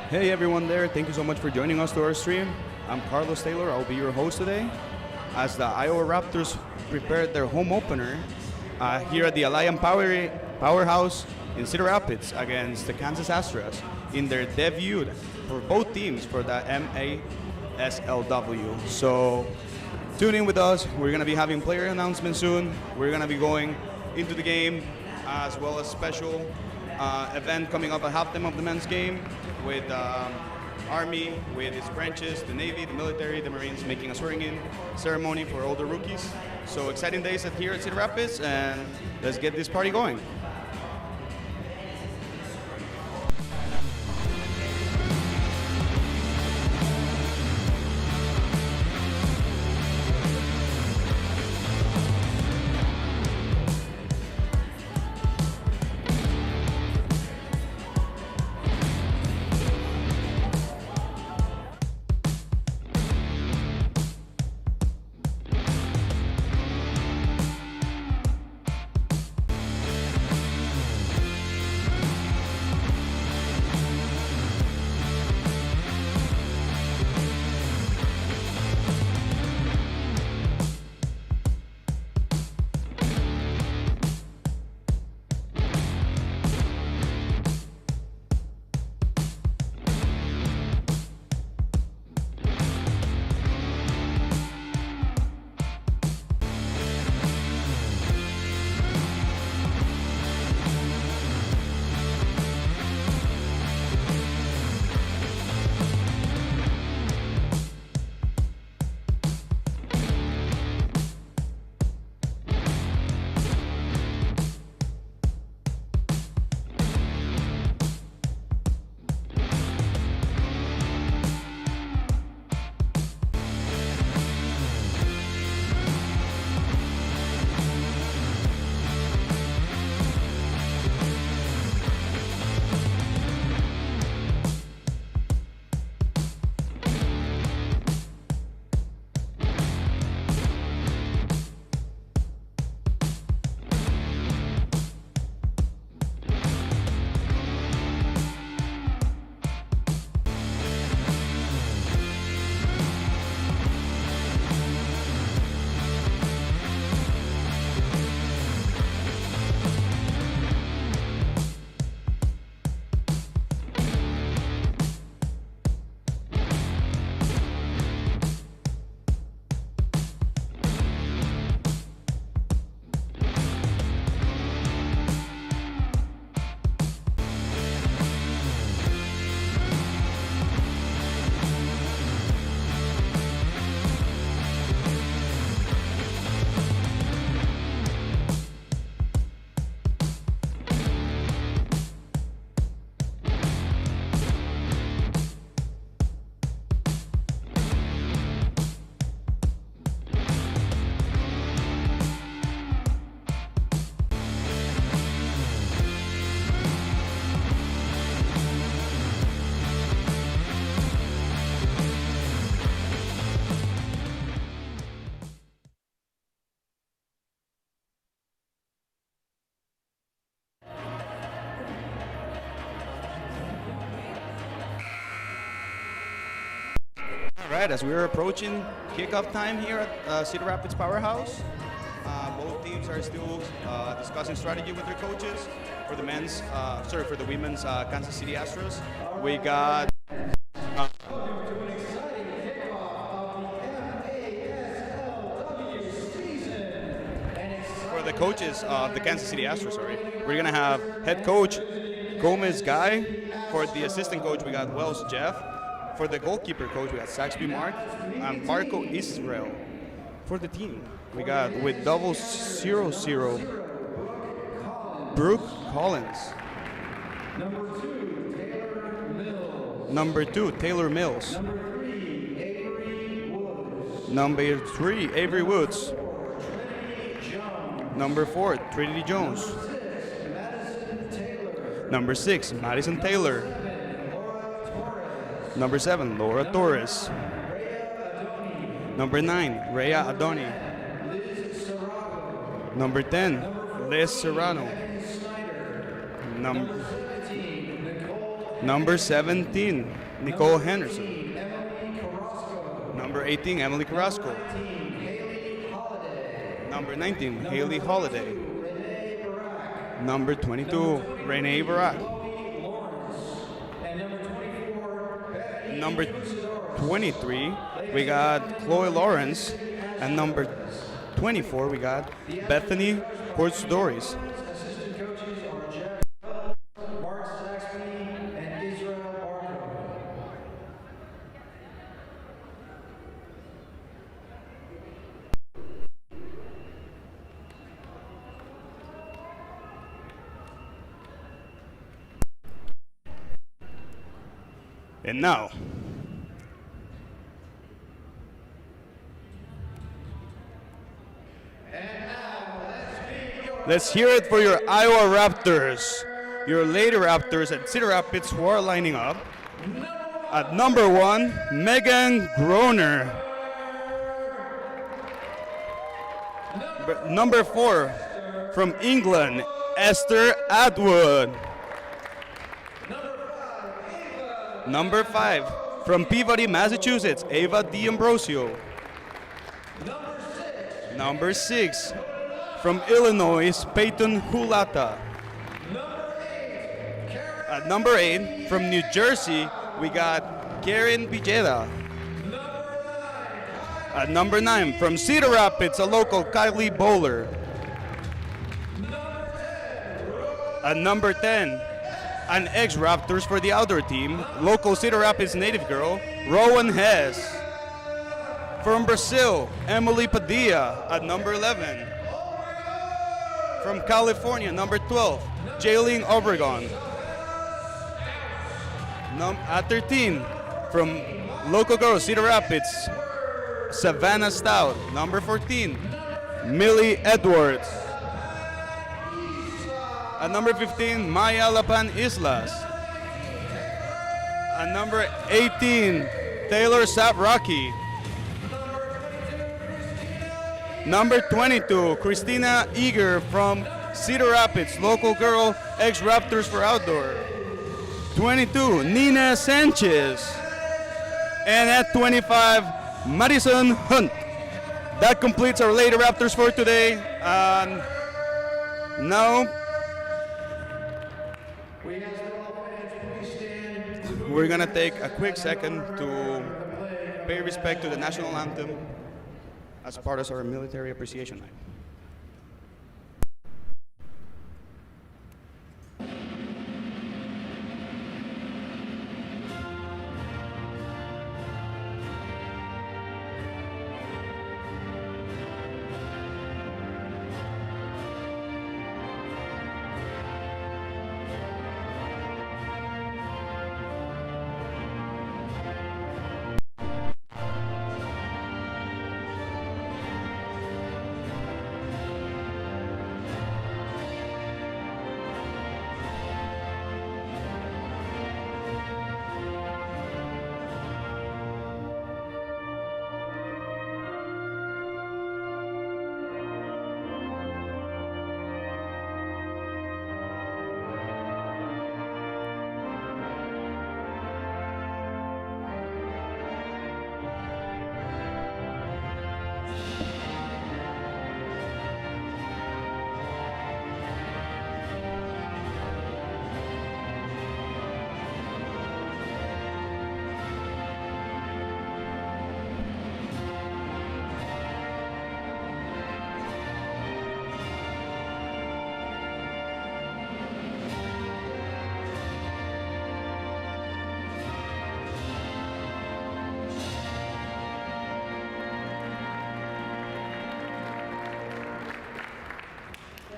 Hey everyone there, thank you so much for joining us to our stream. I'm Carlos Taylor, I'll be your host today. As the Iowa Raptors prepared their home opener here at the Alliant Powerhouse in Cedar Rapids against the Kansas Astras in their debut for both teams for the MASLW. So tune in with us, we're going to be having player announcements soon. We're going to be going into the game as well as special event coming up at halftime of the men's game with Army, with its branches, the Navy, the military, the Marines making a swearing-in ceremony for older rookies. So exciting days here at Cedar Rapids, and let's get this party going. All right, as we're approaching kickoff time here at Cedar Rapids Powerhouse, both teams are still discussing strategy with their coaches. For the for the women's Kansas City Astros, we got for the coaches of the Kansas City Astros. We're gonna have head coach Gomez Guy. For the assistant coach, we got Wells Jeff. For the goalkeeper coach, we got Saxby Mark and Marco Israel. For the team, we got with 000 Brooke Collins. Number 2, Taylor Mills. Number 3, Avery Woods. Number 4, Trinity Jones. Number 6, Madison Taylor. Number 7, Laura Torres. Number 9, Rhea Adoni. Number 10, Les Serrano. Number 17, Nicole Henderson. Number 18, Emily Carrasco. Number 19, Haley Holiday. Number 22, Renee Barak. Number 23, we got Chloe Lawrence. And number 24, we got Bethany Portdoris. And now, let's hear it for your Iowa Raptors, your Lady Raptors at Cedar Rapids, who are lining up. At number 1, Megan Groner. Number 4, from England, Esther Atwood. Number 5, from Peabody, Massachusetts, Ava D'Ambrosio. Number 6, from Illinois, Peyton Hulata. At number 8, from New Jersey, we got Karen Villeda. At number 9, from Cedar Rapids, a local, Kylie Bowler. At number 10, an ex-Raptors for the outdoor team, local Cedar Rapids native girl, Rowan Hess. From Brazil, Emily Padilla at number 11. From California, number 12, Jaylene Obregon. At 13, from local girl, Cedar Rapids, Savannah Stout. Number 14, Millie Edwards. At number 15, Maya Lapan Islas. At number 18, Taylor Saprocki. Number 22, Christina Eager from Cedar Rapids, local girl, ex-Raptors for outdoor. 22, Nina Sanchez. And at 25, Madison Hunt. That completes our Lady Raptors for today. Now, we're gonna take a quick second to pay respect to the national anthem as part of our military appreciation night.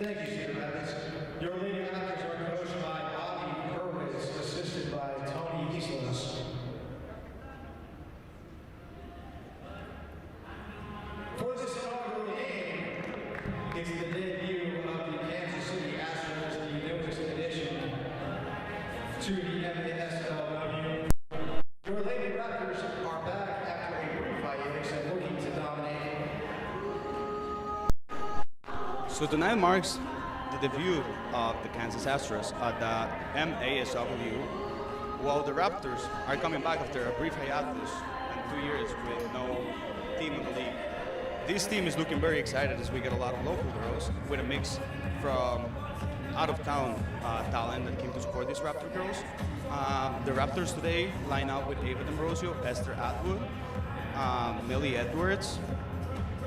Thank you, Cedar Rapids. Your Lady Raptors are coached by Bobby Hurwitz, assisted by Tony Islas. For this inaugural game, it's the debut of the Kansas City Astros, the newest addition to the MASLW. Your Lady Raptors are back after a brief hiatus and looking to dominate. So tonight marks the debut of the Kansas Astros at the MASW while the Raptors are coming back after a brief hiatus and 2 years with no team in the league. This team is looking very excited as we get a lot of local girls with a mix from out-of-town talent that came to support these Raptor girls. The Raptors today line up with Ava D'Ambrosio, Esther Atwood, Millie Edwards,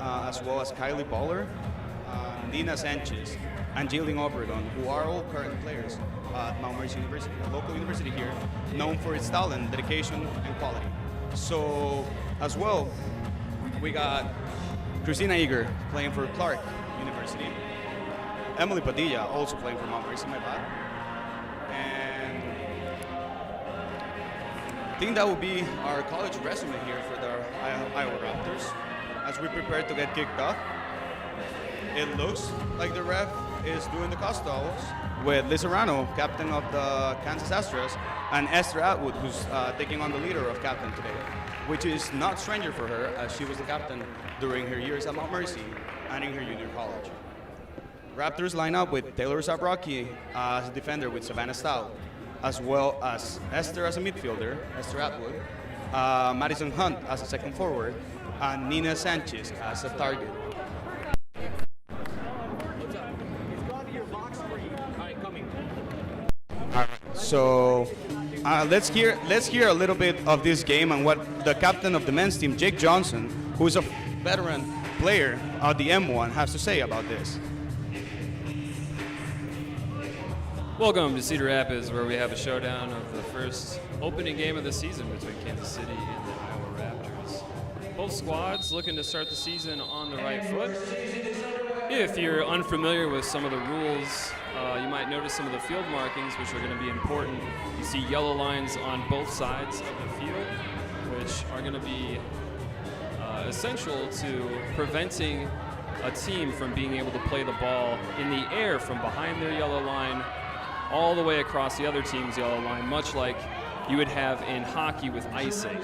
as well as Kylie Baller, Nina Sanchez, and Jalen Obregon, who are all current players at Mount Mercy University, a local university here, known for its talent, dedication, and quality. So, as well, we got Christina Eager playing for Clark University, Emily Padilla also playing for Mount Mercy, my bad. And I think that will be our college resume here for the Iowa Raptors as we prepare to get kicked off. It looks like the ref is doing the Costos with Liz Arano, captain of the Kansas Astras, and Esther Atwood, who's taking on the leader of captain today, which is not stranger for her as she was the captain during her years at Mount Mercy and in her junior college. Raptors line up with Taylor Zabrocki as a defender with Savannah Stout, as well as Esther as a midfielder, Esther Atwood, Madison Hunt as a second forward, and Nina Sanchez as a target. So let's hear a little bit of this game and what the captain of the men's team, Jake Johnson, who is a veteran player of the M1, has to say about this. Welcome to Cedar Rapids, where we have a showdown of the first opening game of the season between Kansas City and the Iowa Raptors. Both squads looking to start the season on the right foot. If you're unfamiliar with some of the rules, you might notice some of the field markings, which are going to be important. You see yellow lines on both sides of the field, which are going to be essential to preventing a team from being able to play the ball in the air from behind their yellow line all the way across the other team's yellow line, much like you would have in hockey with icing.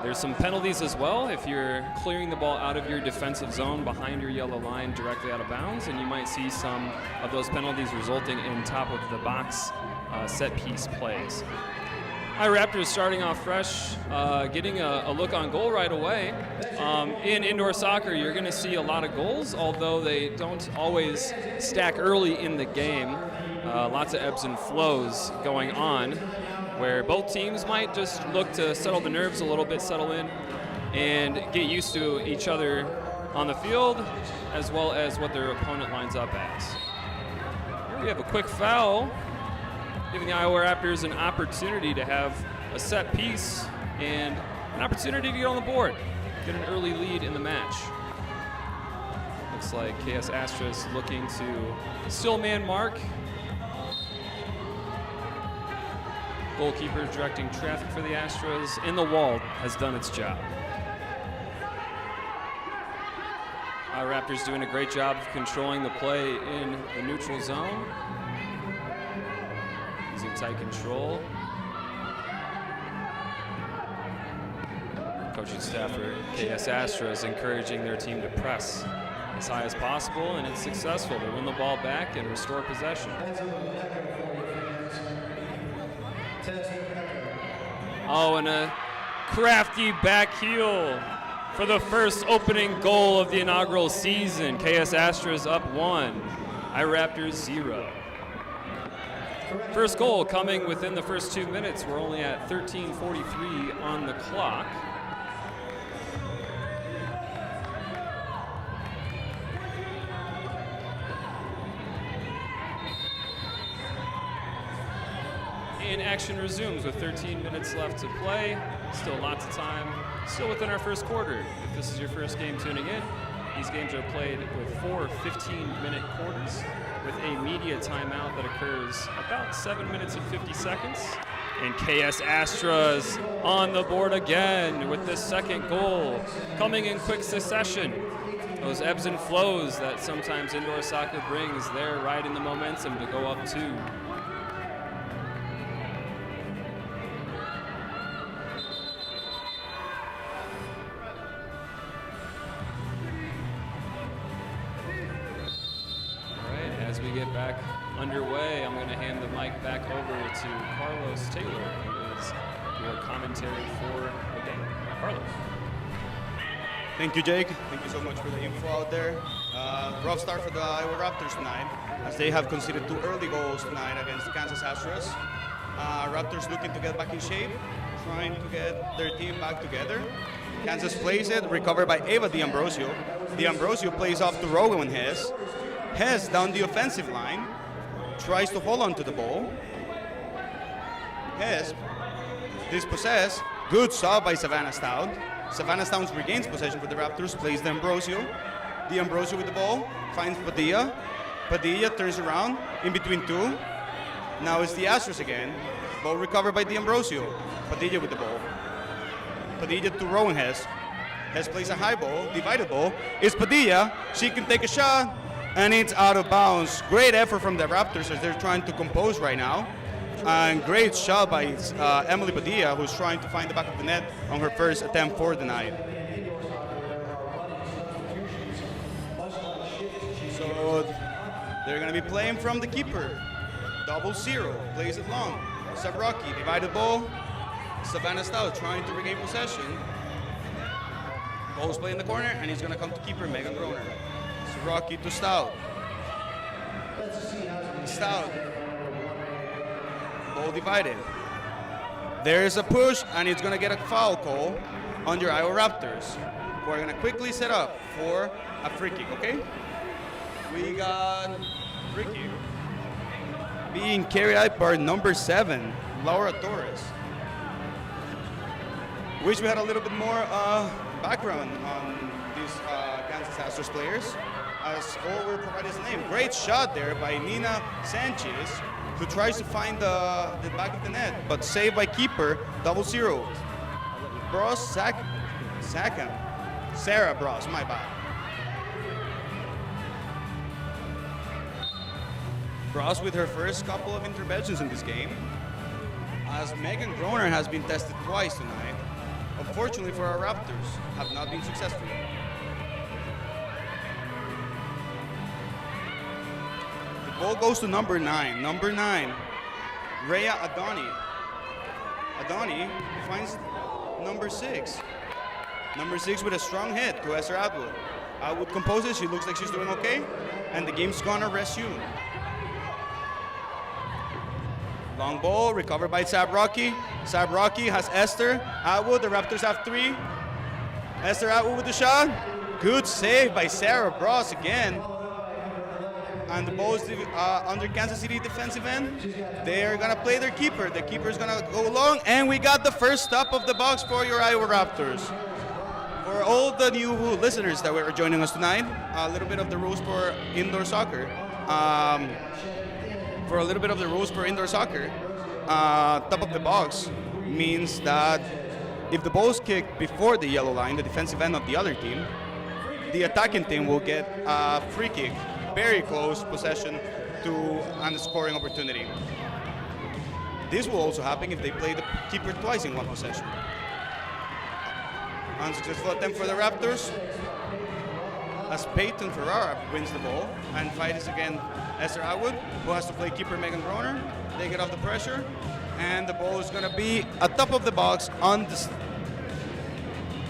There's some penalties as well if you're clearing the ball out of your defensive zone behind your yellow line directly out of bounds, and you might see some of those penalties resulting in top of the box set piece plays. Iowa Raptors starting off fresh, getting a look on goal right away. In indoor soccer, you're going to see a lot of goals, although they don't always stack early in the game. Lots of ebbs and flows going on, where both teams might just look to settle the nerves a little bit, settle in, and get used to each other on the field, as well as what their opponent lines up as. Here we have a quick foul, giving the Iowa Raptors an opportunity to have a set piece and an opportunity to get on the board, get an early lead in the match. Looks like KS Astras looking to still man mark. Goalkeeper directing traffic for the Astros, and the wall has done its job. Our Raptors doing a great job of controlling the play in the neutral zone. Using tight control. Coaching staff for KS Astros encouraging their team to press as high as possible, and it's successful. They win the ball back and restore possession. Oh, and a crafty back heel for the first opening goal of the inaugural season. KS Astros up 1, Raptors 0. First goal coming within the first 2 minutes. We're only at 13:43 on the clock. And action resumes with 13 minutes left to play. Still lots of time, still within our first quarter. If this is your first game tuning in, these games are played with 4 15-minute quarters with a media timeout that occurs about 7 minutes and 50 seconds. And KS Astras on the board again with the second goal, coming in quick succession. Those ebbs and flows that sometimes indoor soccer brings, they're riding the momentum to go up 2. Underway. I'm going to hand the mic back over to Carlos Taylor, who is your commentary for the game. Carlos. Thank you, Jake. Thank you so much for the info out there. Rough start for the Iowa Raptors tonight, as they have conceded 2 early goals tonight against the Kansas Astras. Raptors looking to get back in shape, trying to get their team back together. Kansas plays it, recovered by Ava D'Ambrosio. D'Ambrosio plays off to Rowan Hess. Hess down the offensive line, tries to hold on to the ball. Hess dispossessed. Good job by Savannah Stout. Savannah Stout regains possession for the Raptors, plays D'Ambrosio. D'Ambrosio with the ball, finds Padilla. Padilla turns around, in between 2. Now it's the Astros again. Ball recovered by D'Ambrosio. Padilla with the ball. Padilla to Rowan Hess. Hess plays a high ball, divided ball. It's Padilla. She can take a shot, and it's out of bounds. Great effort from the Raptors as they're trying to compose right now. And great shot by Emily Padilla, who's trying to find the back of the net on her first attempt for the night. So they're going to be playing from the keeper. 0-0, plays it long. Sabrocki, divided ball. Savannah Stout trying to regain possession. Ball's played in the corner, and he's going to come to keeper Megan Groner. Sabrocki to Stout. Stout. Ball divided. There's a push, and it's going to get a foul call on your Iowa Raptors. We're going to quickly set up for a free kick, okay? We got free kick being carried out by number 7, Laura Torres. Wish we had a little bit more background on these Kansas Astros players, as all we're provided is a name. Great shot there by Nina Sanchez, who tries to find the back of the net, but saved by keeper, 0-0. Bros Sackham. Sarah Bros, my bad. Bros with her first couple of interventions in this game, as Megan Groner has been tested twice tonight. Unfortunately for our Raptors, have not been successful. The ball goes to number 9. Number 9, Rhea Adoni. Adoni finds number 6. Number 6 with a strong hit to Esther Atwood. Atwood composes, she looks like she's doing okay, and the game's gonna resume. Long ball, recovered by Sabrocki. Sabrocki has Esther Atwood. The Raptors have 3. Esther Atwood with the shot. Good save by Sarah Bros again. And the ball is under Kansas City defensive end. They're going to play their keeper. The keeper is going to go long. And we got the first stop of the box for your Iowa Raptors. For all the new listeners that were joining us tonight, a little bit of the rules for indoor soccer. Top of the box means that if the ball is kicked before the yellow line, the defensive end of the other team, the attacking team will get a free kick, very close possession to a scoring opportunity. This will also happen if they play the keeper twice in one possession. Unsuccessful attempt for the Raptors, as Peyton Ferrara wins the ball and fights again Esther Atwood, who has to play keeper Megan Groner. They get off the pressure, and the ball is going to be at top of the box on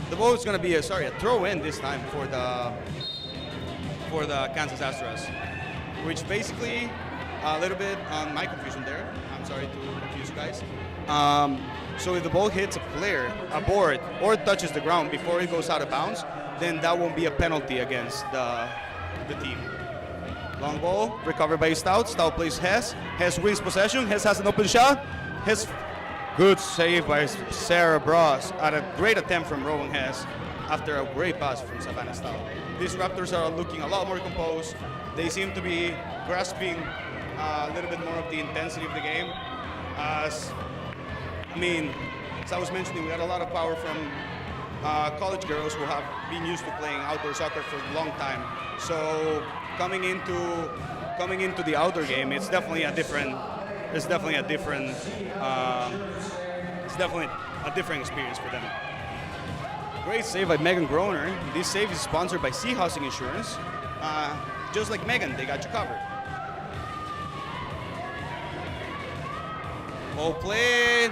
the ball is going to be a throw-in this time for the Kansas Astras, which basically a little bit on my confusion there. I'm sorry to confuse you guys. So if the ball hits a player, a board, or touches the ground before it goes out of bounds, then that won't be a penalty against the team. Long ball, recovered by Stout. Stout plays Hess. Hess wins possession. Hess has an open shot. Hess, good save by Sarah Bros at a great attempt from Rowan Hess after a great pass from Savannah Stout. These Raptors are looking a lot more composed. They seem to be grasping a little bit more of the intensity of the game. As I was mentioning, we had a lot of power from college girls who have been used to playing outdoor soccer for a long time. So coming into the outdoor game, it's definitely a different experience for them. Great save by Megan Groner. This save is sponsored by Sea Housing Insurance. Just like Megan, they got you covered. Ball played.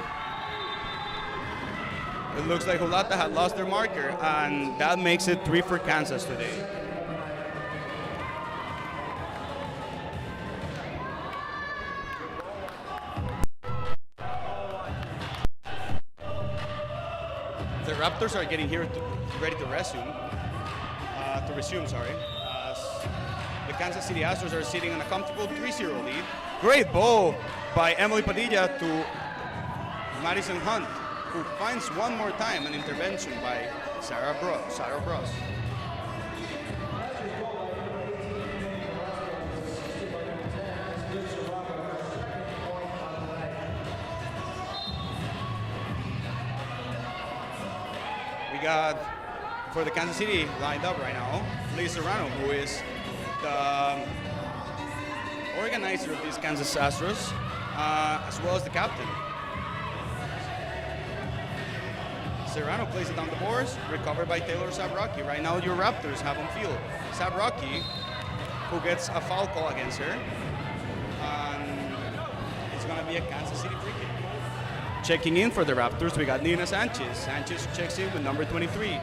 It looks like Hulata had lost their marker, and that makes it 3 for Kansas today. The Raptors are getting here ready to resume. As the Kansas City Astros are sitting on a comfortable 3-0 lead. Great ball by Emily Padilla to Madison Hunt, who finds one more time an intervention by Sarah Bros. We got, for the Kansas City lined up right now, Lee Serrano, who is the organizer of these Kansas Astros, as well as the captain. Serrano plays it on the boards, recovered by Taylor Sabrocki. Right now, your Raptors have on field Sabrocki, who gets a foul call against her, and it's going to be a Kansas City free kick. Checking in for the Raptors, we got Nina Sanchez. Sanchez checks in with number 23.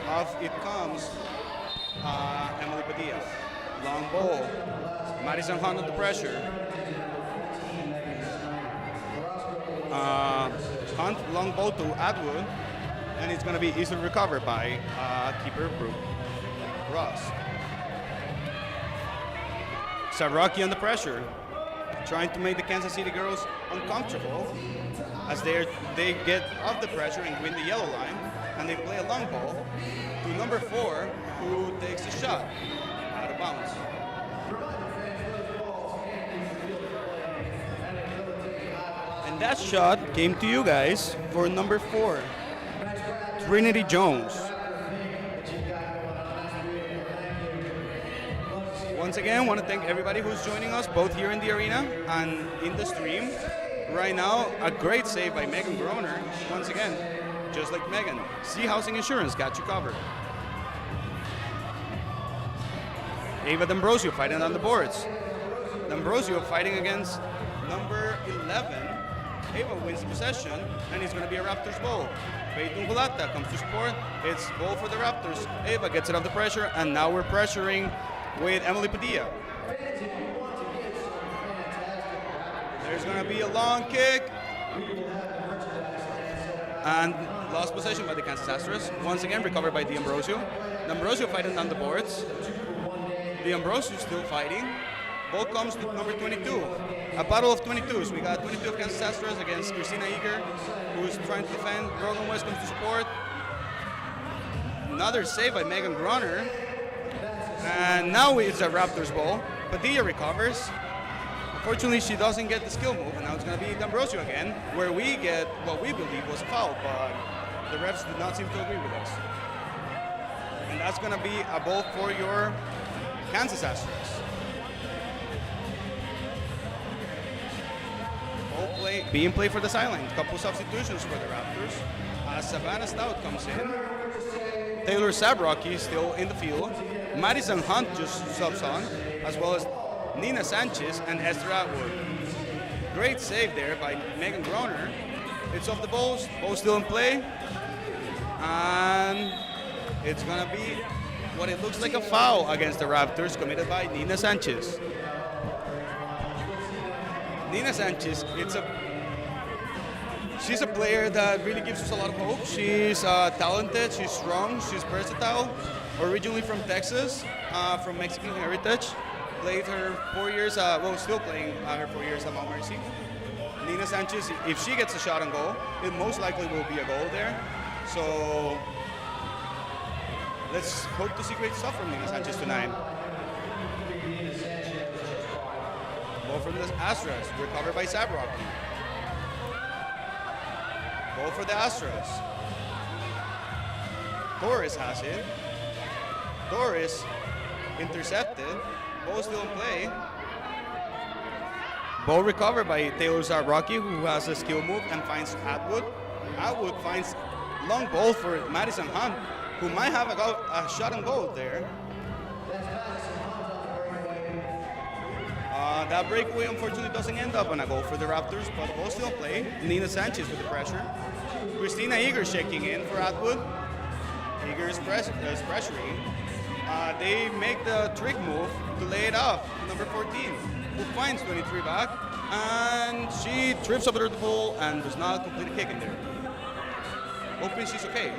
Off it comes Emily Padilla. Long ball. Madison Hunt under pressure. Hunt, long ball to Atwood. And it's going to be easily recovered by keeper Brooke Ross. Sabrocki under pressure, trying to make the Kansas City girls uncomfortable as they get off the pressure and win the yellow line, and they play a long ball to number 4, who takes the shot out of bounds. And that shot came to you guys for number 4. Trinity Jones. Once again, want to thank everybody who's joining us, both here in the arena and in the stream. Right now, a great save by Megan Groner. Once again, just like Megan, Sea Housing Insurance got you covered. Ava D'Ambrosio fighting on the boards. D'Ambrosio fighting against number 11. Ava wins the possession, and it's going to be a Raptors ball. Peyton Gulata comes to support. It's ball for the Raptors. Ava gets it under pressure, and now we're pressuring with Emily Padilla. There's going to be a long kick. And lost possession by the Kansas Astros. Once again, recovered by D'Ambrosio. D'Ambrosio fighting on the boards. D'Ambrosio still fighting. Ball comes to number 22. A battle of 22s. We got 22 of Kansas Astros against Christina Eager, who's trying to defend. Brogan West comes to support. Another save by Megan Groner. And now it's a Raptors ball. Padilla recovers. Unfortunately, she doesn't get the skill move, and now it's going to be D'Ambrosio again, where we get what we believe was a foul, but the refs did not seem to agree with us. And that's going to be a ball for your Kansas Astros. Ball being played for the sideline. A couple substitutions for the Raptors. Savannah Stout comes in. Taylor Sabrocki still in the field. Madison Hunt just subs on, as well as Nina Sanchez and Esther Atwood. Great save there by Megan Groner. It's off the balls. Ball still in play. And it's going to be what it looks like a foul against the Raptors committed by Nina Sanchez. Nina Sanchez, she's a player that really gives us a lot of hope. She's talented, she's strong, she's versatile. Originally from Texas, from Mexican heritage. Played her 4 years, still playing her 4 years at Mount Mercy. Nina Sanchez, if she gets a shot on goal, it most likely will be a goal there. So let's hope to see great stuff from Nina Sanchez tonight. Ball from the Astras, recovered by Sabrocki. Ball for the Astras. Torres has it. Torres intercepted. Ball still in play. Ball recovered by Taylor Sabrocki, who has a skill move and finds Atwood. Atwood finds long ball for Madison Hunt, who might have a shot on goal there. That breakaway unfortunately doesn't end up on a goal for the Raptors, but the ball still in play. Nina Sanchez with the pressure. Christina Eager checking in for Atwood. Eager is pressuring. They make the trick move to lay it off. Number 14, who finds 23 back, and she trips over the ball and does not complete a kick in there. Hoping she's okay.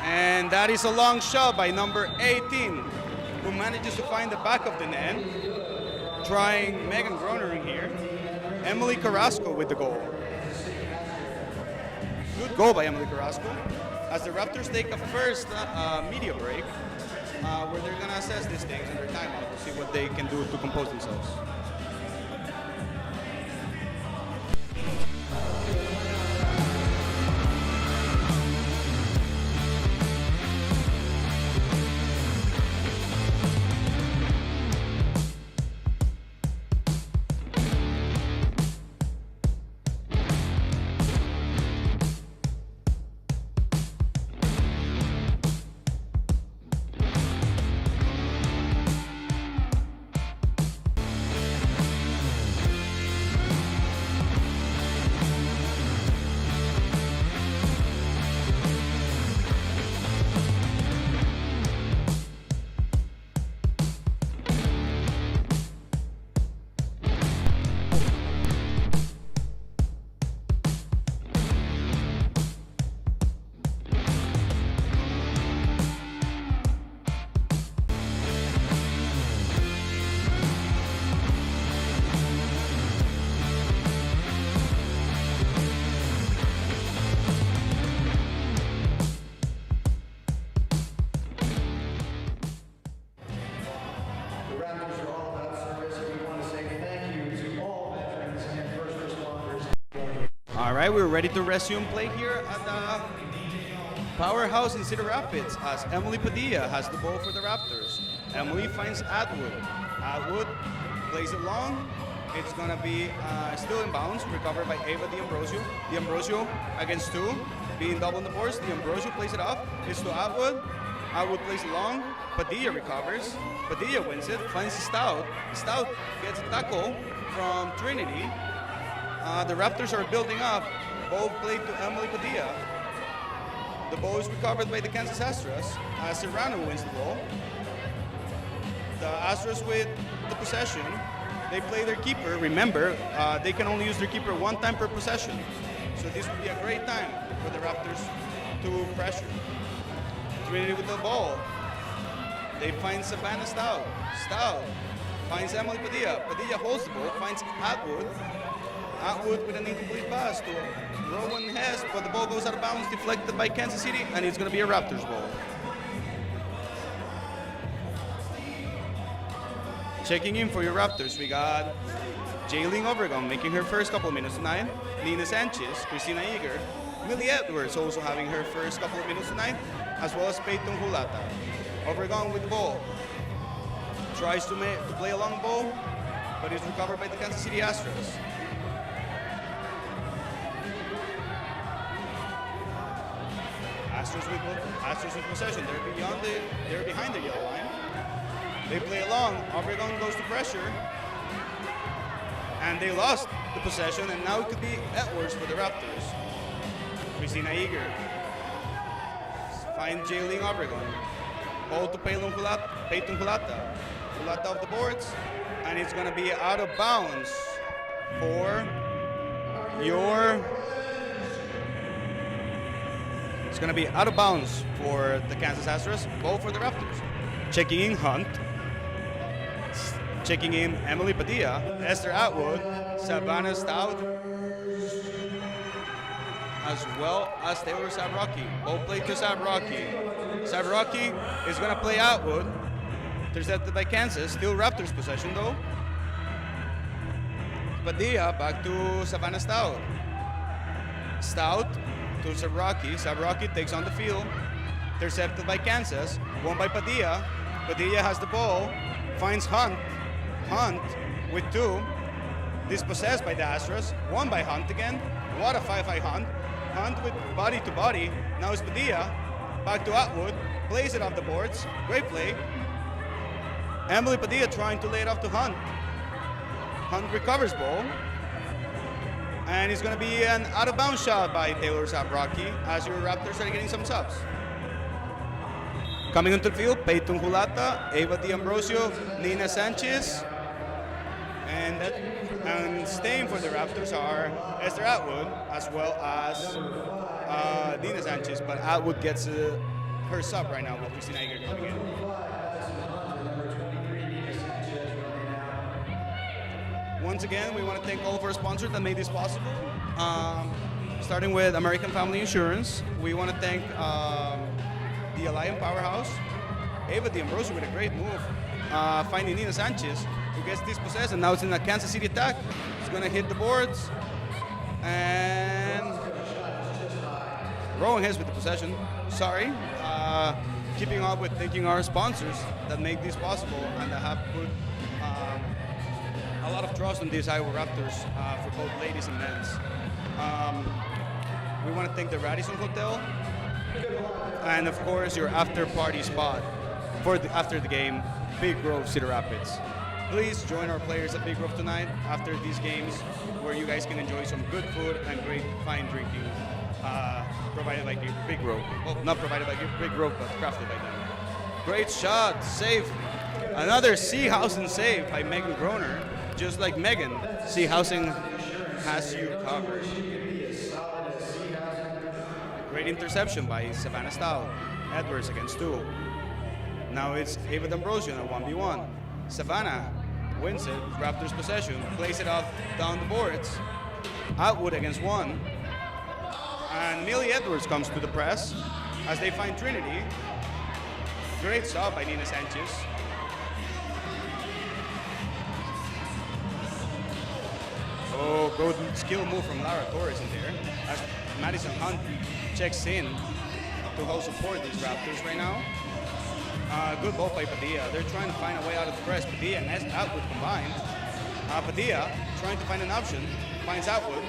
And that is a long shot by number 18, who manages to find the back of the net. Trying Megan Groner in here. Emily Carrasco with the goal. Good goal by Emily Carrasco. As the Raptors take a first media break, where they're going to assess these things in their timeout to see what they can do to compose themselves. All right, we're ready to resume play here at the Powerhouse in Cedar Rapids as Emily Padilla has the ball for the Raptors. Emily finds Atwood. Atwood plays it long. It's going to be still in bounds, recovered by Ava D'Ambrosio. D'Ambrosio against two, being double in the boards. D'Ambrosio plays it off. It's to Atwood. Atwood plays it long. Padilla recovers. Padilla wins it, finds Stout. Stout gets a tackle from Trinity. The Raptors are building up. Ball played to Emily Padilla. The ball is recovered by the Kansas Astras. Serrano wins the ball. The Astros with the possession. They play their keeper. Remember, they can only use their keeper one time per possession. So this would be a great time for the Raptors to pressure. Trinity with the ball. They find Savannah Stout. Stout finds Emily Padilla. Padilla holds the ball, finds Atwood. Atwood with an incomplete pass to Rowan Hess, but the ball goes out of bounds, deflected by Kansas City, and it's going to be a Raptors ball. Checking in for your Raptors, we got Jayleen Obregon making her first couple of minutes tonight, Nina Sanchez, Christina Eager, Millie Edwards also having her first couple of minutes tonight, as well as Peyton Hulata. Obregon with the ball. Tries to play a long ball, but is recovered by the Kansas City Astros. Astros with possession. They're behind the yellow line. They play along. Obregon goes to pressure. And they lost the possession, and now it could be Edwards for the Raptors. Christina Eager. Find Jayleen Obregon. Ball to Peyton Hulata. Hulata off the boards. And it's going to be out of bounds for your... It's going to be out of bounds for the Kansas Astros. Ball for the Raptors. Checking in Hunt. Checking in Emily Padilla. Esther Atwood. Savannah Stout. As well as Taylor Sabrocki. Ball played to Sabrocki. Sabrocki is going to play Atwood. Intercepted by Kansas. Still Raptors possession though. Padilla back to Savannah Stout. Stout to Sabrocki. Sabrocki takes on the field. Intercepted by Kansas. Won by Padilla. Padilla has the ball. Finds Hunt. Hunt with two. Dispossessed by the Astros. Won by Hunt again. What a 5-5 Hunt. Hunt with body to body. Now it's Padilla. Back to Atwood. Plays it off the boards. Great play. Emily Padilla trying to lay it off to Hunt. Hunt recovers ball. And it's going to be an out-of-bounds shot by Taylor Zabrocki as your Raptors are getting some subs. Coming into the field, Peyton Hulata, Ava D'Ambrosio, Nina Sanchez. And staying for the Raptors are Esther Atwood as well as Nina Sanchez. But Atwood gets her sub right now with Christina Eger coming in. Once again, we want to thank all of our sponsors that made this possible. Starting with American Family Insurance, we want to thank the Alliant Powerhouse, Ava D'Ambrosio with a great move, finding Nina Sanchez, who gets dispossessed, and now it's in a Kansas City attack. It's going to hit the boards, and Rowan Hess with the possession. Sorry. Keeping up with thanking our sponsors that make this possible and that have put a lot of trust in these Iowa Raptors for both ladies and men's. We want to thank the Radisson Hotel and, of course, your after-party spot for after the game, Big Grove, Cedar Rapids. Please join our players at Big Grove tonight after these games, where you guys can enjoy some good food and great fine drinking provided by Big Grove. Well, not provided by Big Grove, but crafted by them. Great shot, save. Another Seahausen save by Megan Groner. Just like Megan, Seahausen has you covered. Great interception by Savannah Stahl. Edwards against 2. Now it's Ava D'Ambrosio in a 1v1. Savannah wins it, Raptors possession, plays it off down the boards. Atwood against 1. And Millie Edwards comes to the press as they find Trinity. Great stop by Nina Sanchez. Oh, good skill move from Lara Torres in there as Madison Hunt checks in to help support these Raptors right now. Good ball by Padilla. They're trying to find a way out of the press. Padilla and Atwood combined. Padilla trying to find an option, finds Atwood.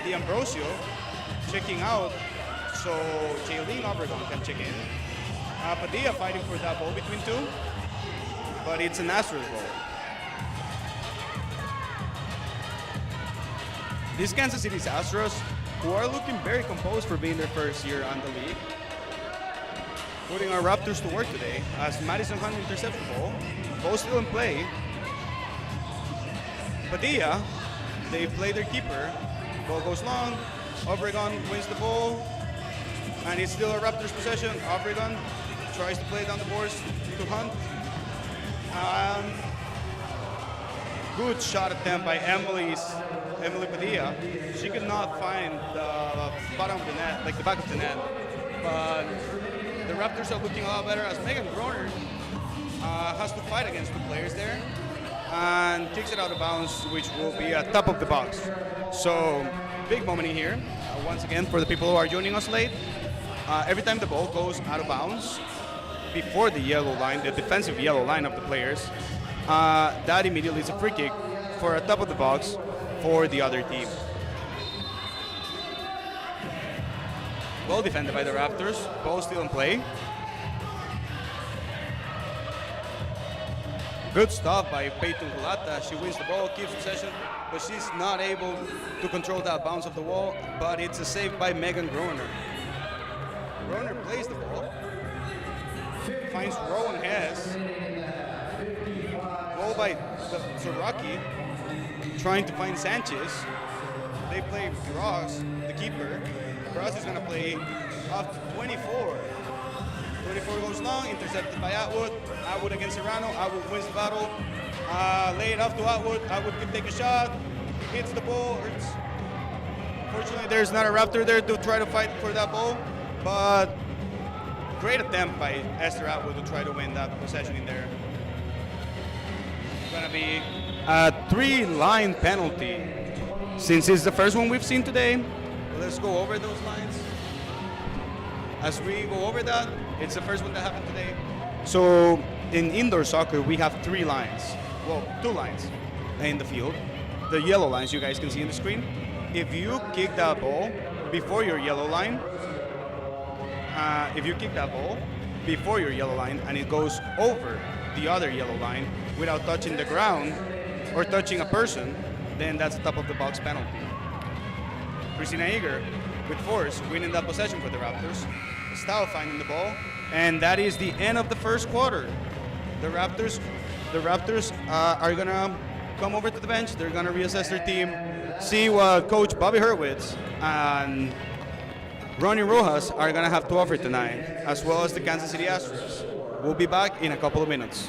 D'Ambrosio checking out so Jaylene Obregon can check in. Padilla fighting for that ball between 2, but it's an Astros ball. These Kansas City's Astros, who are looking very composed for being their first year on the league, putting our Raptors to work today as Madison Hunt intercepts the ball still in play. Padilla, they play their keeper, ball goes long, Obregon wins the ball, and it's still a Raptors possession. Obregon tries to play down the boards to Hunt. Good shot attempt by Emily Padilla. She could not find the bottom of the net, like the back of the net. But the Raptors are looking a lot better as Megan Groner has to fight against 2 players there and kicks it out of bounds, which will be at top of the box. So big moment in here. Once again, for the people who are joining us late, every time the ball goes out of bounds before the yellow line, the defensive yellow line of the players, that immediately is a free kick for a top of the box for the other team. Well defended by the Raptors. Ball still in play. Good stop by Peyton Hulata. She wins the ball, keeps possession, but she's not able to control that bounce of the wall, but it's a save by Megan Groner. Groner plays the ball, finds Rowan Hess. Ball by Soraki, trying to find Sanchez. They play Ross, the keeper. Ross is going to play off to 24. 24 goes long, intercepted by Atwood. Atwood against Serrano. Atwood wins the battle. Lay it off to Atwood. Atwood can take a shot. Hits the ball. Fortunately, there's not a Raptor there to try to fight for that ball. But great attempt by Esther Atwood to try to win that possession in there. It's going to be a 3-line penalty. Since it's the first one we've seen today, let's go over those lines. As we go over that, it's the first one that happened today. So in indoor soccer, we have 3 lines. Well, 2 lines in the field. The yellow lines you guys can see on the screen. If you kick that ball before your yellow line, and it goes over the other yellow line without touching the ground or touching a person, then that's a top of the box penalty. Christina Eager with force winning that possession for the Raptors. Stout finding the ball, and that is the end of the first quarter. The Raptors are gonna come over to the bench. They're gonna reassess their team, see what Coach Bobby Hurwitz and Ronnie Rojas are gonna have to offer tonight, as well as the Kansas City Astros. We'll be back in a couple of minutes.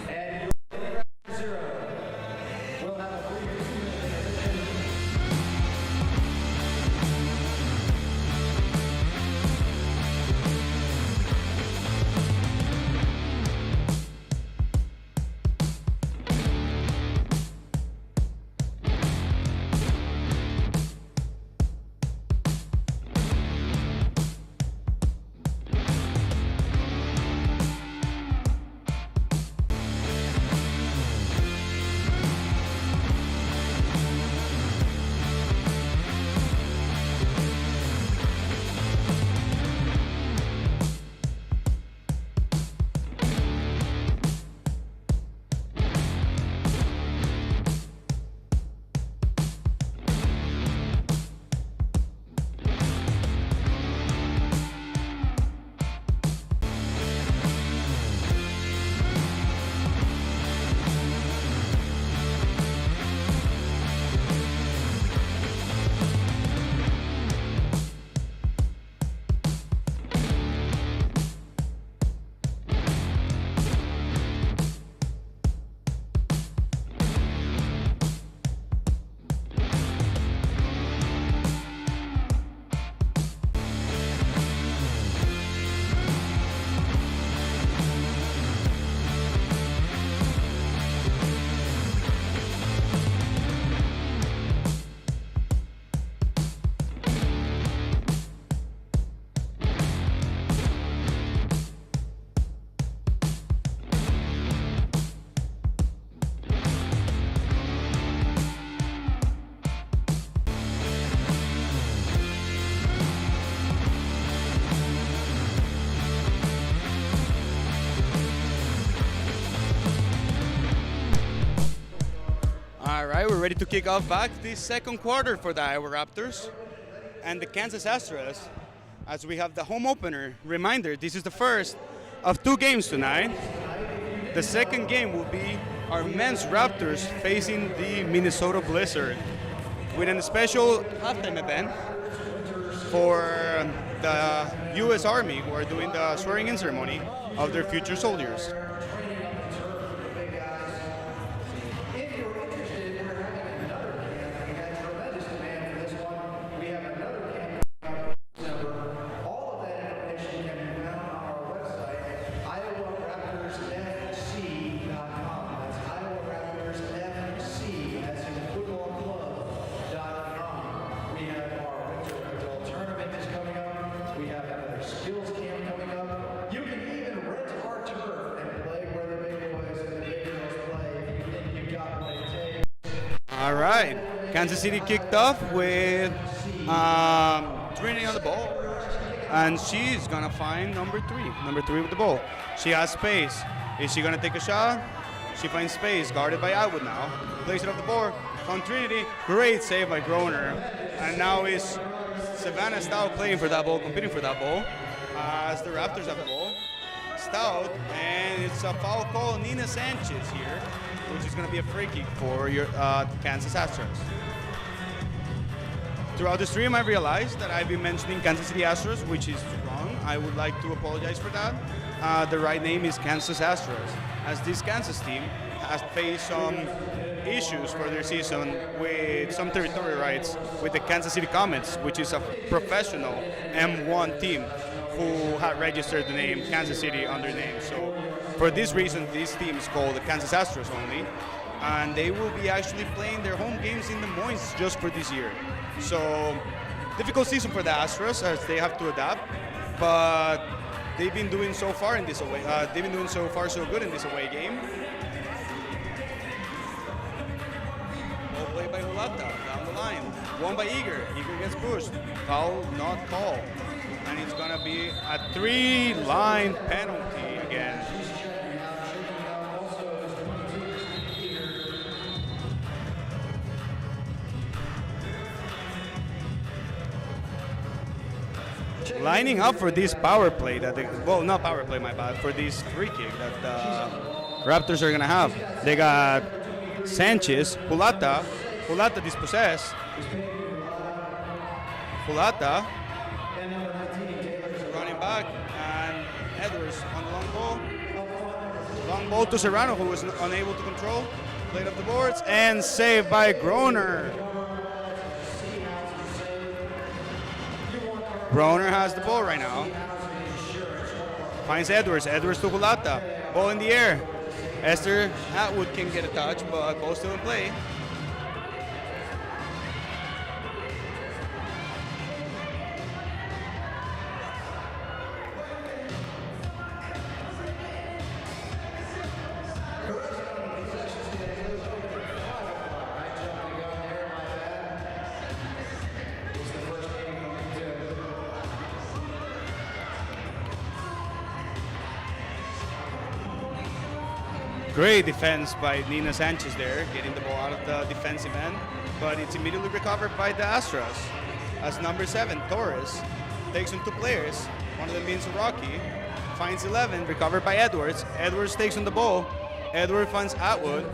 All right, we're ready to kick off back the second quarter for the Iowa Raptors and the Kansas Astros, as we have the home opener. Reminder, this is the first of two games tonight. The second game will be our men's Raptors facing the Minnesota Blizzard with a special halftime event for the U.S. Army, who are doing the swearing-in ceremony of their future soldiers. All right, Kansas City kicked off with Trinity on the ball, and she's gonna find number three with the ball. She has space. Is she gonna take a shot? She finds space, guarded by Atwood now. Plays it off the board, on Trinity. Great save by Groner, and now is Savannah Stout playing for that ball, competing for that ball, as the Raptors have the ball. Stout, and it's a foul call on Nina Sanchez here, which is going to be a free kick for your Kansas Astros. Throughout the stream, I realized that I've been mentioning Kansas City Astros, which is wrong. I would like to apologize for that. The right name is Kansas Astros, as this Kansas team has faced some issues for their season with some territory rights with the Kansas City Comets, which is a professional M1 team who had registered the name Kansas City on their name. So for this reason, this team is called the Kansas Astros only, and they will be actually playing their home games in Des Moines just for this year. So difficult season for the Astros as they have to adapt, but they've been doing so far in this away. They've been doing so far so good in this away game. Ball played by Hulata down the line. Won by Eager. Eager gets pushed. Foul not called. And it's going to be a 3-line penalty again. lining up for this power play that well, not power play, my bad, for this free kick that the Raptors are gonna have. They got Sanchez, Pulata dispossessed. Pulata running back, and Edwards on the long ball. Long ball to Serrano, who was unable to control. Played up the boards and saved by Groner. Groner has the ball right now. Finds Edwards. Edwards to Pulata. Ball in the air. Esther Atwood can get a touch, but ball still in play. Great defense by Nina Sanchez there, getting the ball out of the defensive end, but it's immediately recovered by the Astras. As number 7, Torres, takes on 2 players, one of them being Rocky, finds 11, recovered by Edwards. Edwards takes on the ball. Edwards finds Atwood.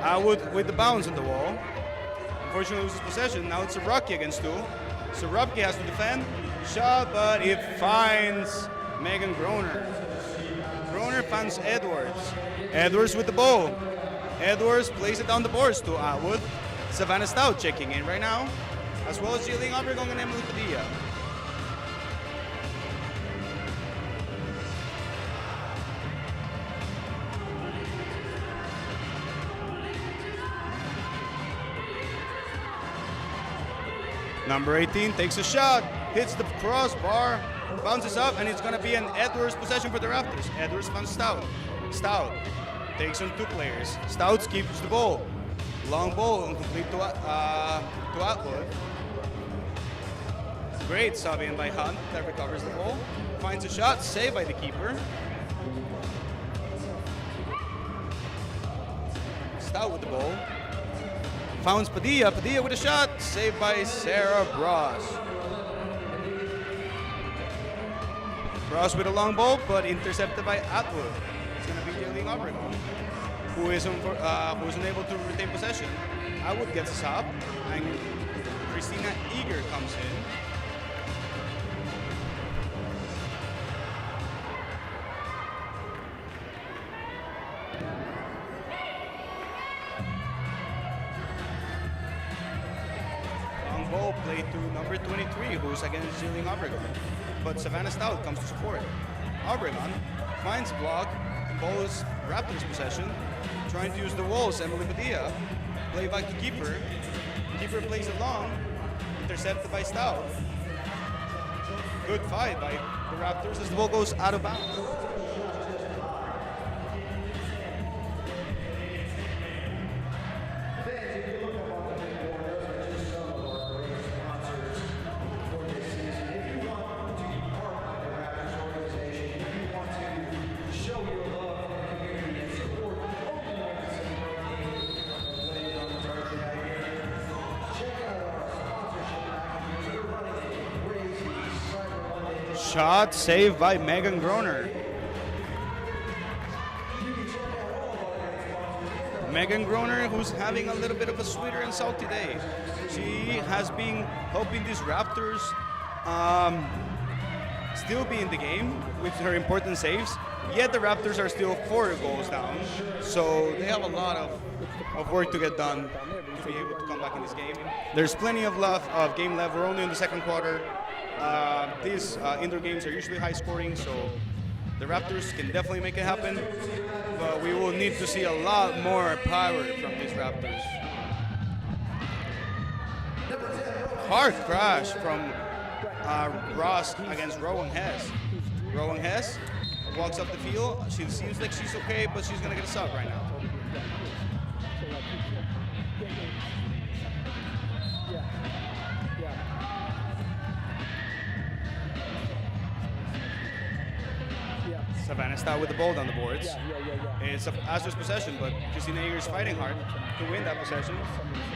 Atwood with the bounce on the wall. Unfortunately loses possession. Now it's Rocky against 2. So Rocky has to defend. Shot, but it finds Megan Groner. Groner finds Edwards. Edwards with the ball. Edwards plays it down the boards to Atwood. Savannah Stout checking in right now, as well as Jillian Obregon and Emily Padilla. Number 18 takes a shot, hits the crossbar, bounces up, and it's going to be an Edwards possession for the Raptors. Edwards finds Stout. Stout takes on 2 players. Stout keeps the ball. Long ball incomplete to Atwood. Great sub in by Hunt that recovers the ball. Finds a shot, saved by the keeper. Stout with the ball. Founds Padilla. Padilla with a shot, saved by Sarah Bross. Bross with a long ball, but intercepted by Atwood. It's going to be Jillian Obregon, who is unable to retain possession. Atwood gets a sub, and Christina Eager comes in. Long ball played to number 23, who's against Jillian Obregon. But Savannah Stout comes to support. Obregon finds block, and ball is Raptors possession. Trying to use the walls, Emily Padilla. Play back to keeper. Keeper plays it long, intercepted by Stout. Good fight by the Raptors as the ball goes out of bounds. Shot saved by Megan Groner. Megan Groner, who's having a little bit of a sweeter and salty day. She has been helping these Raptors still be in the game with her important saves. Yet the Raptors are still 4 goals down. So they have a lot of work to get done to be able to come back in this game. There's plenty of game left. We're only in the second quarter. These indoor games are usually high scoring, so the Raptors can definitely make it happen, but we will need to see a lot more power from these Raptors. Hard crash from Ross against Rowan Hess. Rowan Hess walks up the field. She seems like she's okay, but she's going to get a sub right now. Savannah Stout with the ball down the boards. It's Astros possession, but Christina Eager is fighting hard to win that possession.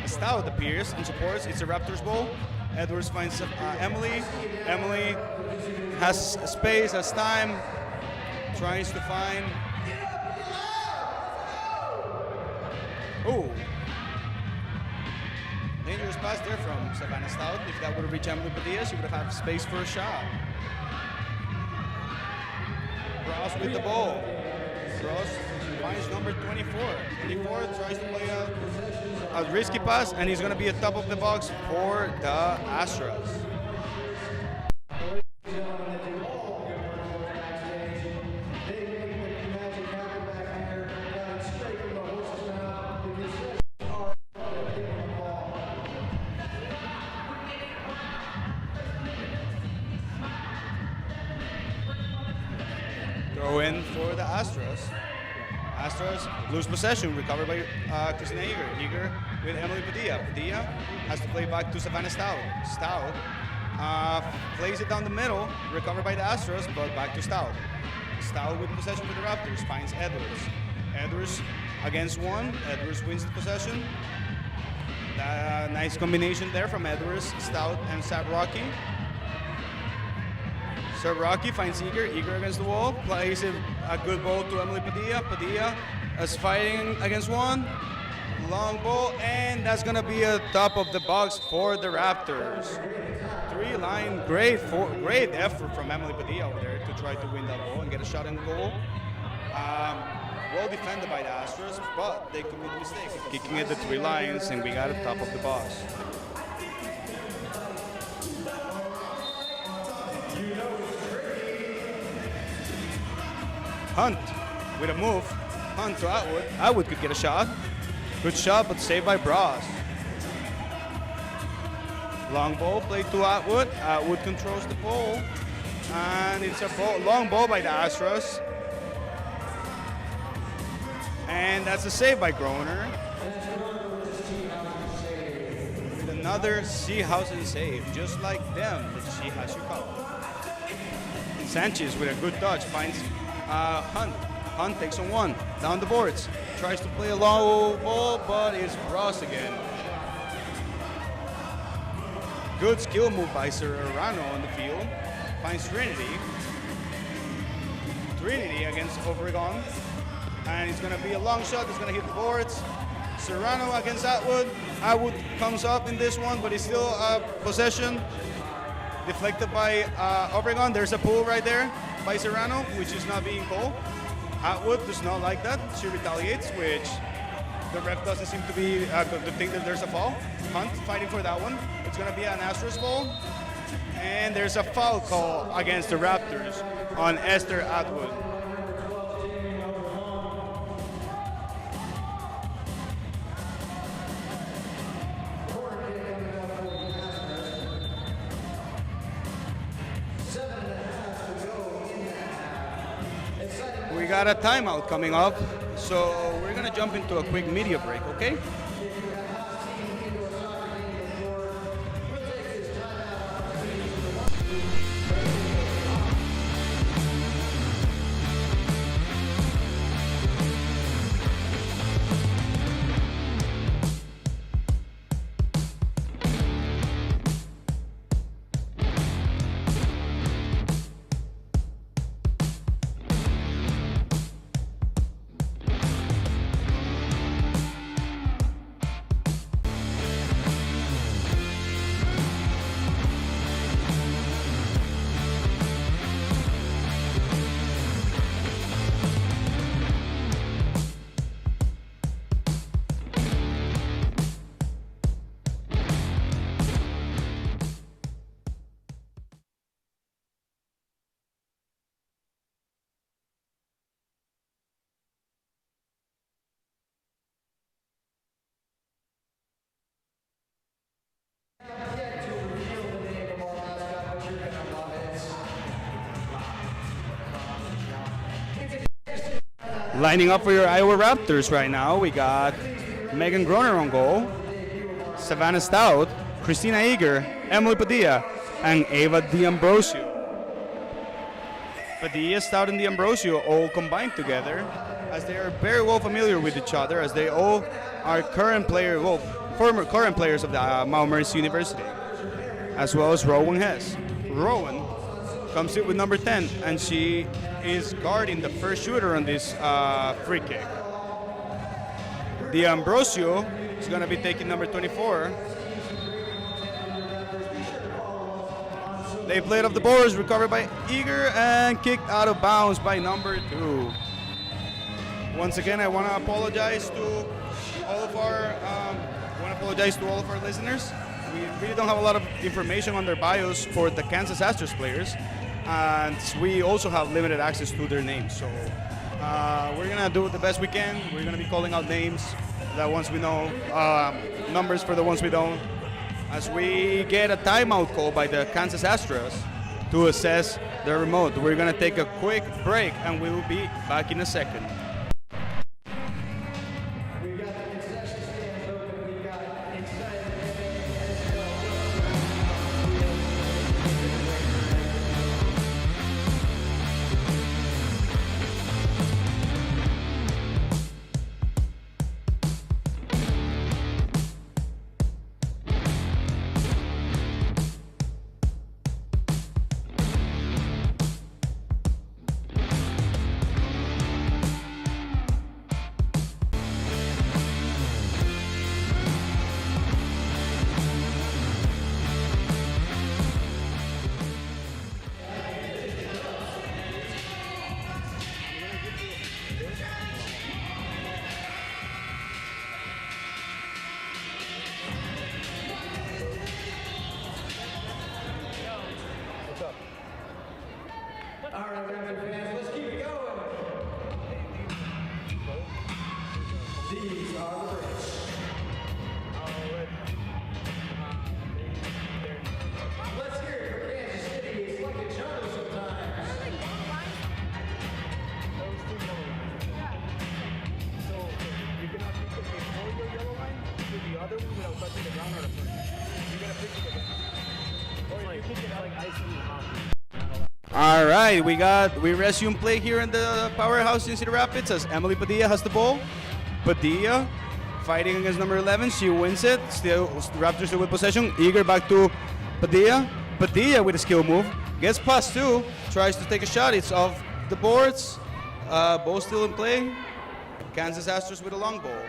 Stout appears and supports. It's a Raptors ball. Edwards finds Emily. Emily has space, has time, tries to find. Oh, dangerous pass there from Savannah Stout. If that would have reached Emily Padilla, she would have had space for a shot. Ross with the ball. Ross finds number 24. 24 tries to play a risky pass, and he's going to be at top of the box for the Astras. Throw in for the Astros. Astros lose possession, recovered by Christina Eager. Eager with Emily Padilla. Padilla has to play back to Savannah Stout. Stout plays it down the middle, recovered by the Astros, but back to Stout. Stout with possession for the Raptors, finds Edwards. Edwards against one. Edwards wins the possession. Nice combination there from Edwards, Stout, and Sab Rocky. So Rocky finds Eager. Eager against the wall. Plays a good ball to Emily Padilla. Padilla is fighting against one. Long ball, and that's going to be a top of the box for the Raptors. Three-line, great effort from Emily Padilla over there to try to win that ball and get a shot in the goal. Well defended by the Astros, but they commit a mistake of kicking at the three lines, and we got a top of the box. Hunt with a move. Hunt to Atwood. Atwood could get a shot. Good shot, but saved by Bras. Long ball played to Atwood. Atwood controls the ball. And it's a long ball by the Astros. And that's a save by Groner. With another Seahausen save, just like them, the Seahausen Cup. Sanchez with a good touch finds Hunt. Hunt takes on one, down the boards. Tries to play a low ball, but it's Ross again. Good skill move by Serrano on the field. Finds Trinity. Trinity against Obregon. And it's going to be a long shot. It's going to hit the boards. Serrano against Atwood. Atwood comes up in this one, but it's still possession. Deflected by Obregon. There's a pull right there by Serrano, which is not being called. Atwood does not like that. She retaliates, which the ref doesn't seem to be to think that there's a foul. Hunt fighting for that one. It's going to be an Astros ball. And there's a foul call against the Raptors on Esther Atwood. We got a timeout coming up, so we're gonna jump into a quick media break, okay? Lining up for your Iowa Raptors right now, we got Megan Groner on goal, Savannah Stout, Christina Eager, Emily Padilla, and Ava D'Ambrosio. Padilla, Stout, and D'Ambrosio all combined together, as they are very well familiar with each other, as they all are former current players of the Mount Mercy University. as well as Rowan Hess. Rowan comes in with number 10, and she is guarding the first shooter on this free kick. D'Ambrosio is going to be taking number 24. They played off the boards, recovered by Eager, and kicked out of bounds by number 2. Once again, I want to apologize to all of our listeners. We really don't have a lot of information on their bios for the Kansas Astros players, and we also have limited access to their names. So we're gonna do the best we can. We're gonna be calling out names, the ones we know, numbers for the ones we don't, as we get a timeout call by the Kansas Astros to assess their remote. We're gonna take a quick break, and we will be back in a second. All right, Raptor fans, let's keep it going. These are the breaks. Let's hear it for Kansas City. It's like a jungle sometimes. So you cannot pick the before your yellow line to the other one without touching the ground or the first. You're gonna pick it again. Or if you pick it like ice in the hockey. All right, we resume play here in the powerhouse in Cedar Rapids as Emily Padilla has the ball. Padilla fighting against number 11. She wins it. Still, the Raptors still with possession. Eager back to Padilla. Padilla with a skill move. Gets past 2. Tries to take a shot. It's off the boards. Ball still in play. Kansas Astros with a long ball.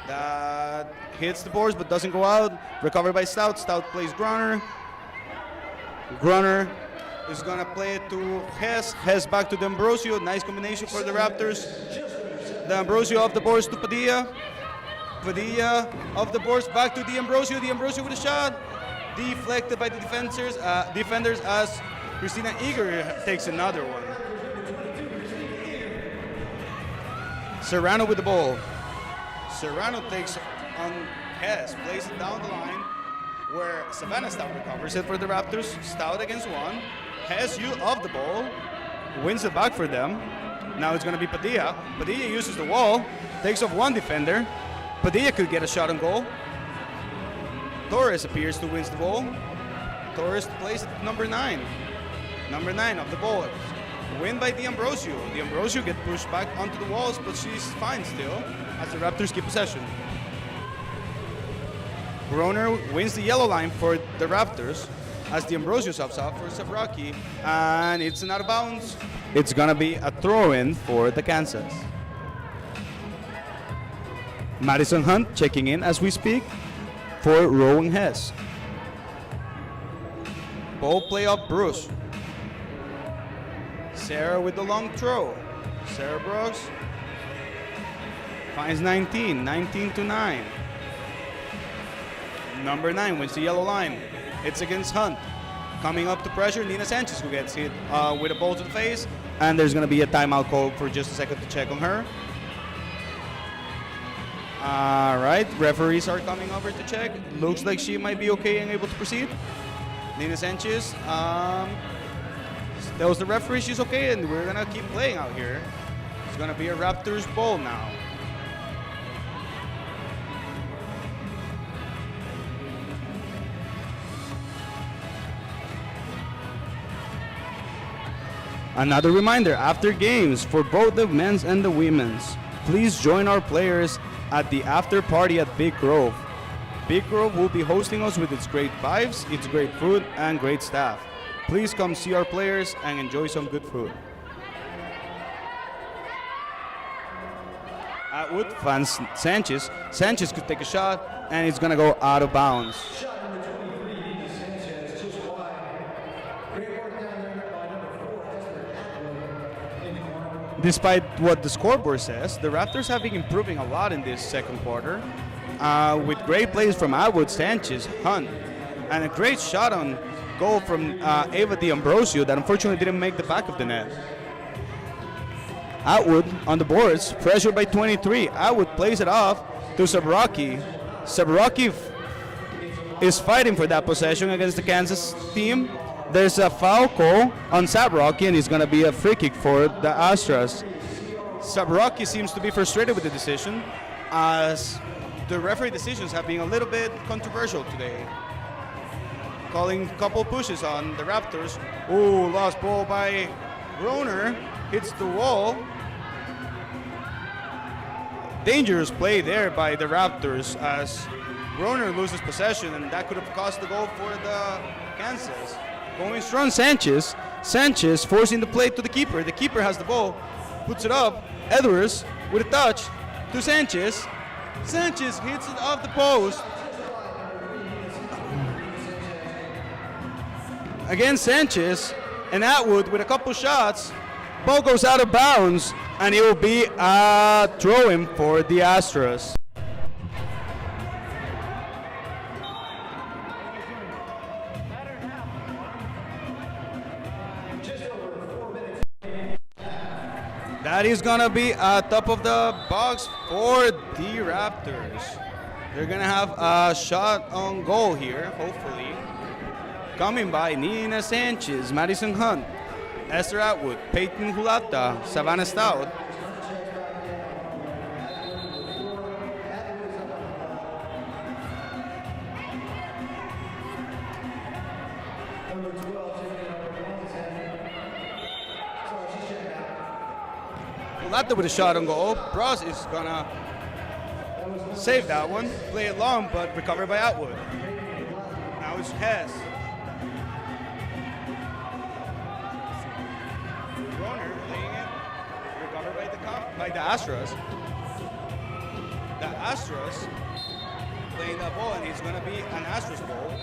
That hits the boards but doesn't go out. Recovered by Stout. Stout plays Grunner. Grunner is gonna play it to Hess. Hess back to D'Ambrosio. Nice combination for the Raptors. D'Ambrosio off the boards to Padilla. Padilla off the boards back to D'Ambrosio. D'Ambrosio with a shot. Deflected by the defenders as Christina Eager takes another one. Serrano with the ball. Serrano takes on Hess. Plays it down the line where Savannah Stout recovers it for the Raptors. Stout against one. Hess off the ball, wins it back for them. Now it's going to be Padilla. Padilla uses the wall, takes off one defender. Padilla could get a shot on goal. Torres appears to win the ball. Torres plays at number 9. Number 9 of the ball. Win by D'Ambrosio. D'Ambrosio gets pushed back onto the walls, but she's fine still as the Raptors keep possession. Groner wins the yellow line for the Raptors as D'Ambrosio subs out for Sabraki, and it's an out of bounds. It's gonna be a throw-in for the Kansas. Madison Hunt checking in as we speak for Rowan Hess. Ball play up Bruce. Sarah with the long throw. Sarah Brooks finds 19 to 9. Number 9 wins the yellow line. It's against Hunt. Coming up to pressure, Nina Sanchez, who gets hit with a ball to the face. And there's going to be a timeout call for just a second to check on her. All right, referees are coming over to check. Looks like she might be okay and able to proceed. Nina Sanchez tells the referee she's okay, and we're going to keep playing out here. It's going to be a Raptors ball now. Another reminder, after games for both the men's and the women's, please join our players at the after party at Big Grove. Big Grove will be hosting us with its great vibes, its great food, and great staff. Please come see our players and enjoy some good food. Atwood finds Sanchez. Sanchez could take a shot, and it's going to go out of bounds. Shot number 23, Nina Sanchez, just wide. Great work down there by number 4, Atwood, in the corner. Despite what the scoreboard says, the Raptors have been improving a lot in this second quarter, with great plays from Atwood, Sanchez, Hunt, and a great shot on goal from Ava D'Ambrosio that unfortunately didn't make the back of the net. Atwood on the boards, pressured by 23. Atwood plays it off to Sabraki. Sabraki is fighting for that possession against the Kansas team. There's a foul call on Sabraki, and it's going to be a free kick for the Astras. Sabraki seems to be frustrated with the decision, as the referee decisions have been a little bit controversial today. Calling a couple pushes on the Raptors. Ooh, lost ball by Groner. Hits the wall. Dangerous play there by the Raptors as Groner loses possession, and that could have cost the goal for the Kansas. Going strong, Sanchez. Sanchez forcing the play to the keeper. The keeper has the ball, puts it up. Edwards with a touch to Sanchez. Sanchez hits it off the post. Again, Sanchez and Atwood with a couple shots. Ball goes out of bounds, and it will be a throw-in for the Astros. That is going to be top of the box for the Raptors. They're going to have a shot on goal here, hopefully. Coming by Nina Sanchez, Madison Hunt, Esther Atwood, Peyton Hulata, Savannah Stout. Hulata with a shot on goal. Bros is gonna save that one, play it long, but recovered by Atwood. Now it's Hess. By the Astros. The Astros playing that ball, and it's going to be an Astros ball.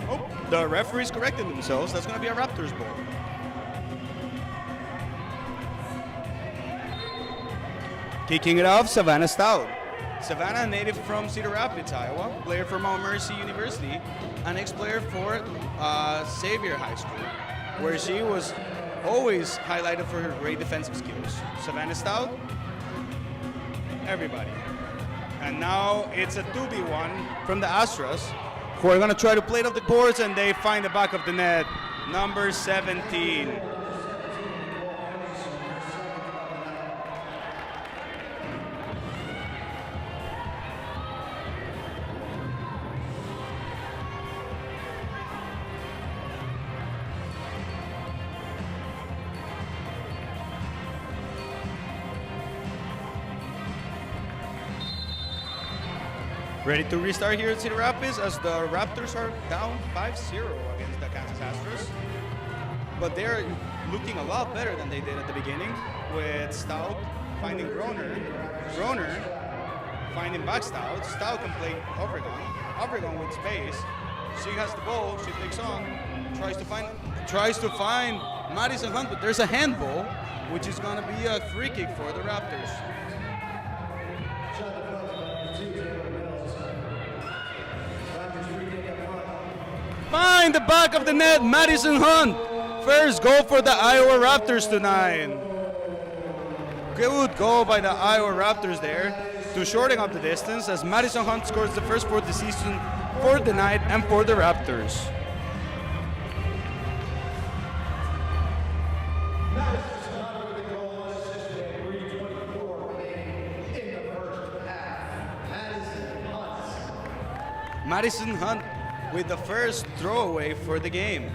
Oh, the referees corrected themselves. That's going to be a Raptors ball. Kicking it off, Savannah Stout. Savannah, native from Cedar Rapids, Iowa, player for Mount Mercy University, an ex-player for Xavier High School, where she was always highlighted for her great defensive skills. Savannah Stout, everybody. And now it's a 2v1 from the Astros, who are going to try to play it off the boards, and they find the back of the net. Number 17. Ready to restart here at Cedar Rapids as the Raptors are down 5-0 against the Kansas Astros. But they're looking a lot better than they did at the beginning, with Stout finding Groner, Groner finding back Stout. Stout can play Overgon. Overgon with space. She has the ball, she takes on, tries to find Madison Hunt, but there's a handball, which is gonna be a free kick for the Raptors. Find the back of the net, Madison Hunt. First goal for the Iowa Raptors tonight. Good goal by the Iowa Raptors there to shorten up the distance as Madison Hunt scores the first for the season, for the night, and for the Raptors. Madison Hunt with the first throwaway for the game.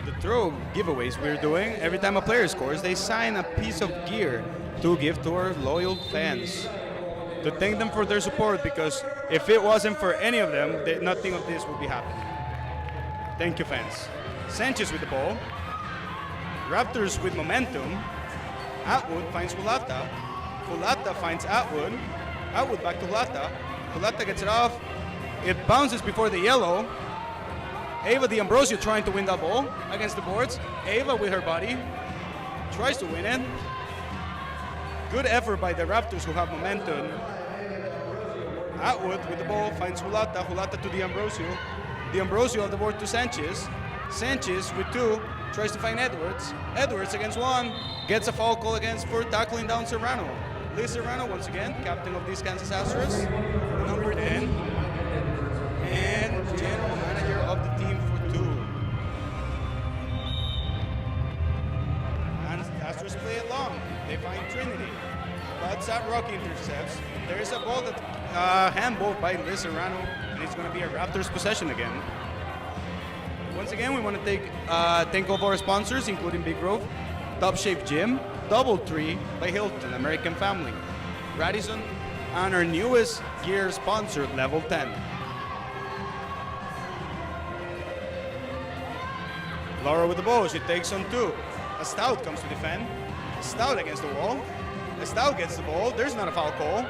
The throw giveaways we're doing, every time a player scores, they sign a piece of gear to give to our loyal fans. to thank them for their support, because if it wasn't for any of them, nothing of this would be happening. Thank you, fans. Sanchez with the ball. Raptors with momentum. Atwood finds Hulata. Hulata finds Atwood. Atwood back to Hulata. Hulata gets it off. It bounces before the yellow. Ava D'Ambrosio trying to win that ball against the boards. Ava with her body tries to win it. Good effort by the Raptors, who have momentum. Atwood with the ball finds Hulata. Hulata to D'Ambrosio. D'Ambrosio on the board to Sanchez. Sanchez with 2 tries to find Edwards. Edwards against 1 gets a foul call against for tackling down Serrano. Lee Serrano once again, captain of these Kansas Astros, number 10, and general manager of the team for 2. And Astros play it long. They find Trinity, but Zach Rocky intercepts. There is a ball that handball by Lee Serrano, and it's going to be a Raptors possession again. Once again, we want to thank all of our sponsors, including Big Grove, Top Shape Gym, DoubleTree by Hilton, American Family, Radisson, and our newest gear sponsor, Level 10. Laura with the ball, she takes on 2. A Stout comes to defend. A Stout against the wall. A Stout gets the ball. There's not a foul call.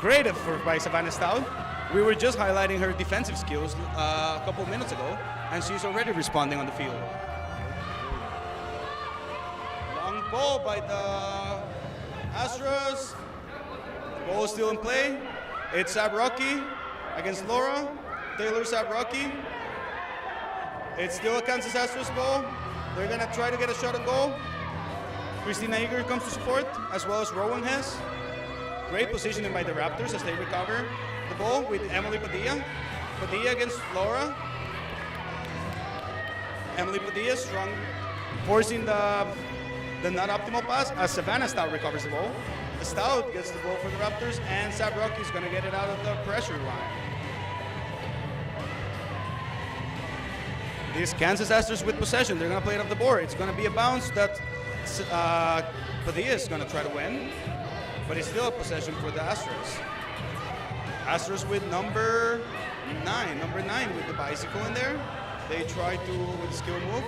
Great effort by Savannah Stout. We were just highlighting her defensive skills a couple of minutes ago, and she's already responding on the field. Long ball by the Astros. The ball is still in play. It's Sabrocky against Laura. Taylor Sabrocky. It's still a Kansas Astros ball. They're going to try to get a shot on goal. Christina Eager comes to support, as well as Rowan Hess. Great positioning by the Raptors as they recover the ball with Emily Padilla. Padilla against Laura. Emily Padilla strong, forcing the not optimal pass as Savannah Stout recovers the ball. The Stout gets the ball for the Raptors, and Sabrocky is going to get it out of the pressure line. These Kansas Astros with possession, they're going to play it off the board. It's going to be a bounce that Padilla is going to try to win, but it's still a possession for the Astros. Astros with number 9 with the bicycle in there. They try to, with a skill move.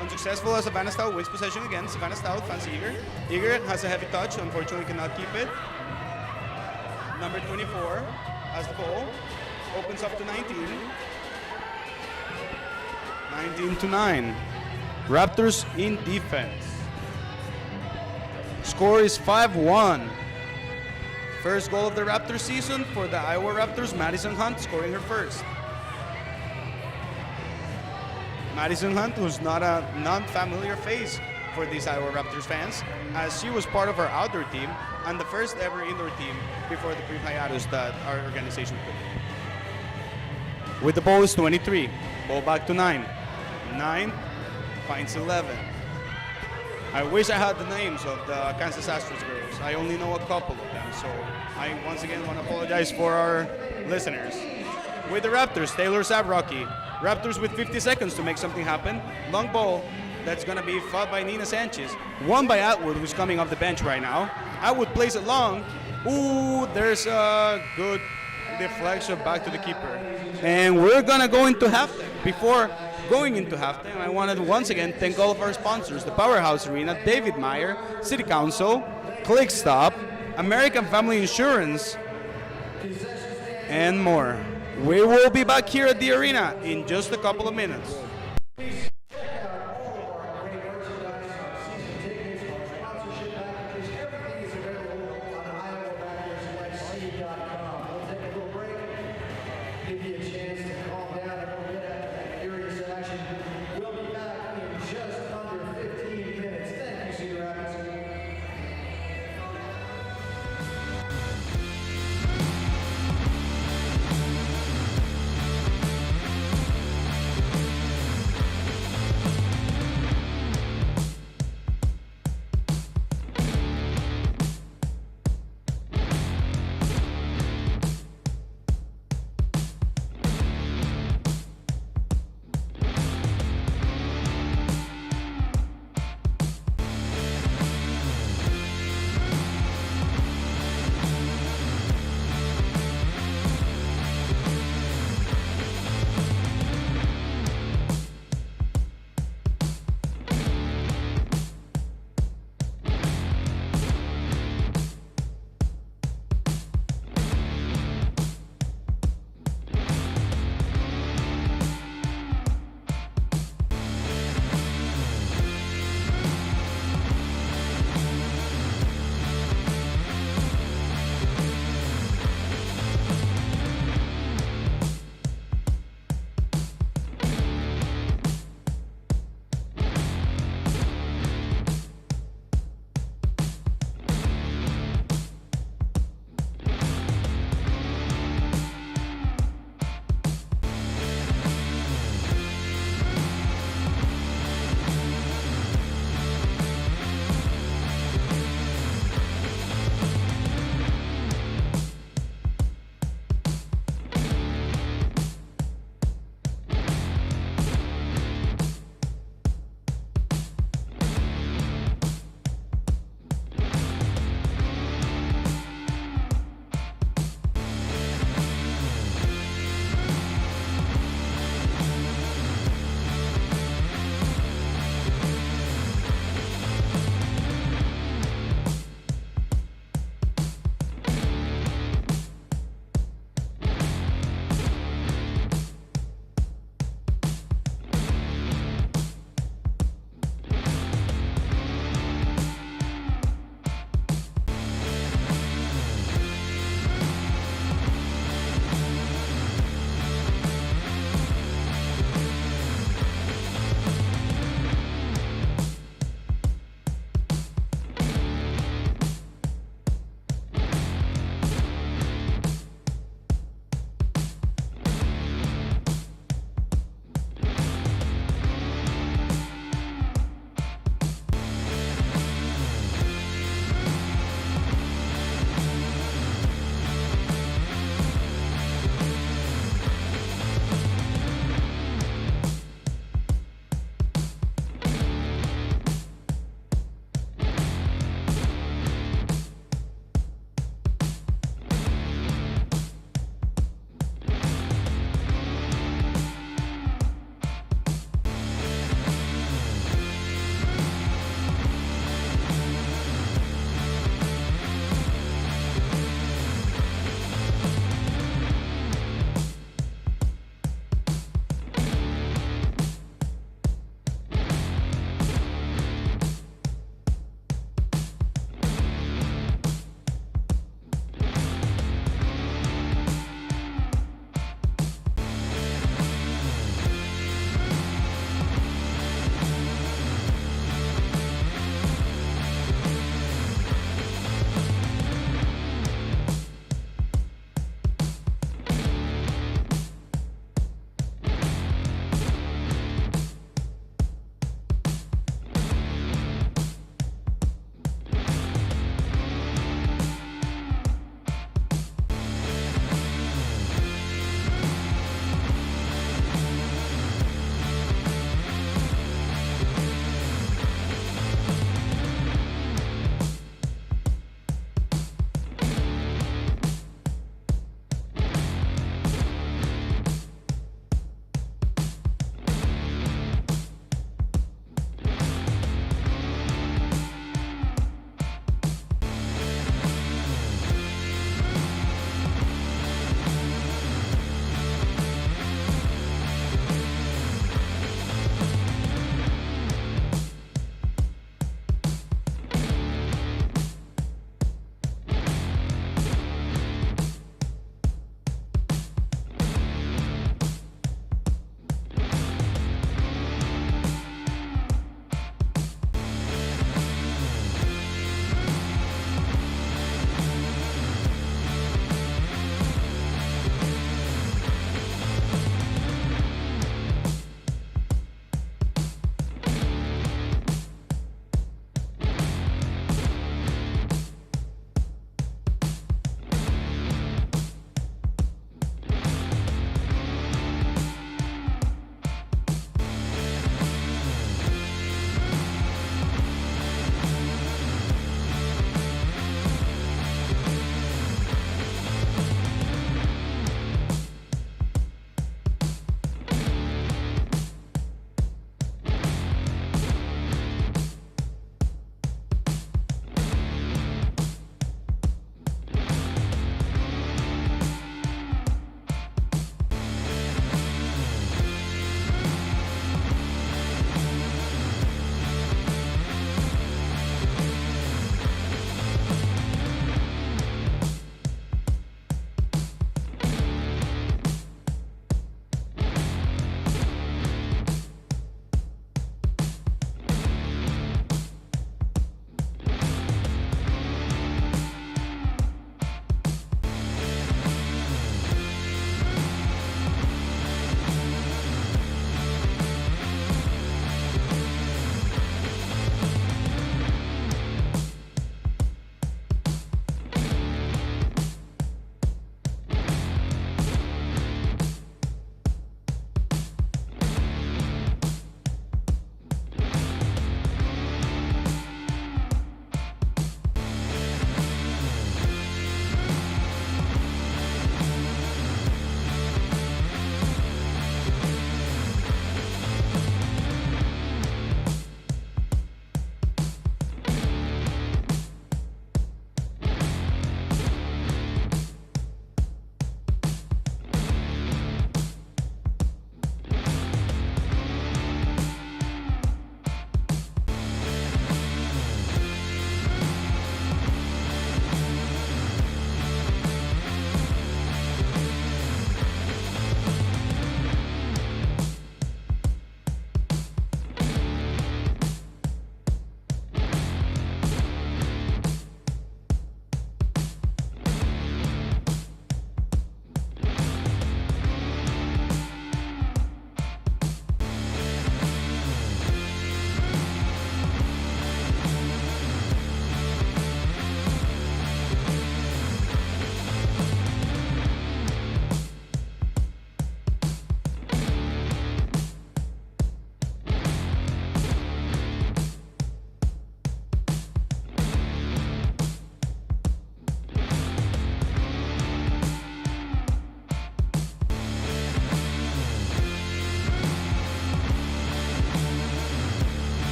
Unsuccessful as Savannah Stout wins possession again. Savannah Stout finds Eager. Eager has a heavy touch, unfortunately cannot keep it. Number 24 has the ball. Opens up to 19. 19-9. Raptors in defense. Score is 5-1. First goal of the Raptors season for the Iowa Raptors, Madison Hunt scoring her first. Madison Hunt, who's not a non-familiar face for these Iowa Raptors fans, as she was part of our outdoor team and the first ever indoor team before the brief hiatus that our organization took. With the ball is 23. Ball back to 9. 9 finds 11. I wish I had the names of the Kansas Astros girls. I only know a couple of them, so I once again want to apologize for our listeners. With the Raptors, Taylor Sabrocky. Raptors with 50 seconds to make something happen. Long ball that's going to be fought by Nina Sanchez. Won by Atwood, who's coming off the bench right now. Atwood plays it long. Ooh, there's a good deflection back to the keeper. And we're going to go into halftime. Before going into halftime, I wanted to once again thank all of our sponsors, the Powerhouse Arena, David Meyer, City Council, ClickStop, American Family Insurance, and more. We will be back here at the arena in just a couple of minutes.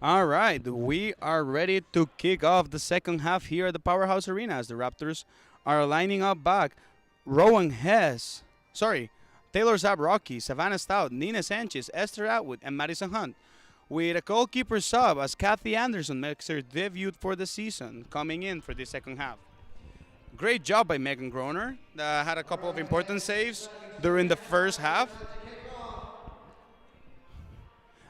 All right, we are ready to kick off the second half here at the Powerhouse Arena as the Raptors are lining up back. Rowan Hess, Taylor Zabrocky, Savannah Stout, Nina Sanchez, Esther Atwood, and Madison Hunt. With a goalkeeper sub as Kathy Anderson makes her debut for the season, coming in for the second half. Great job by Megan Groner. Had a couple of important saves during the first half.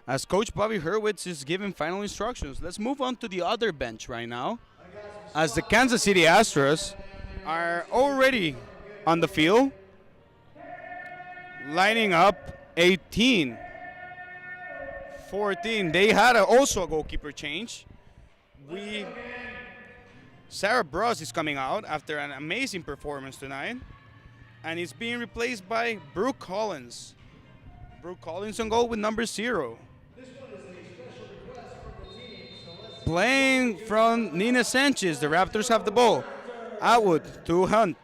As Coach Bobby Hurwitz is giving final instructions, let's move on to the other bench right now. As the Kansas City Astros are already on the field, lining up 18, 14. They had also a goalkeeper change. Sarah Bros is coming out after an amazing performance tonight, and is being replaced by Brooke Collins. Brooke Collins on goal with number 0. Playing from Nina Sanchez, the Raptors have the ball. Atwood to Hunt.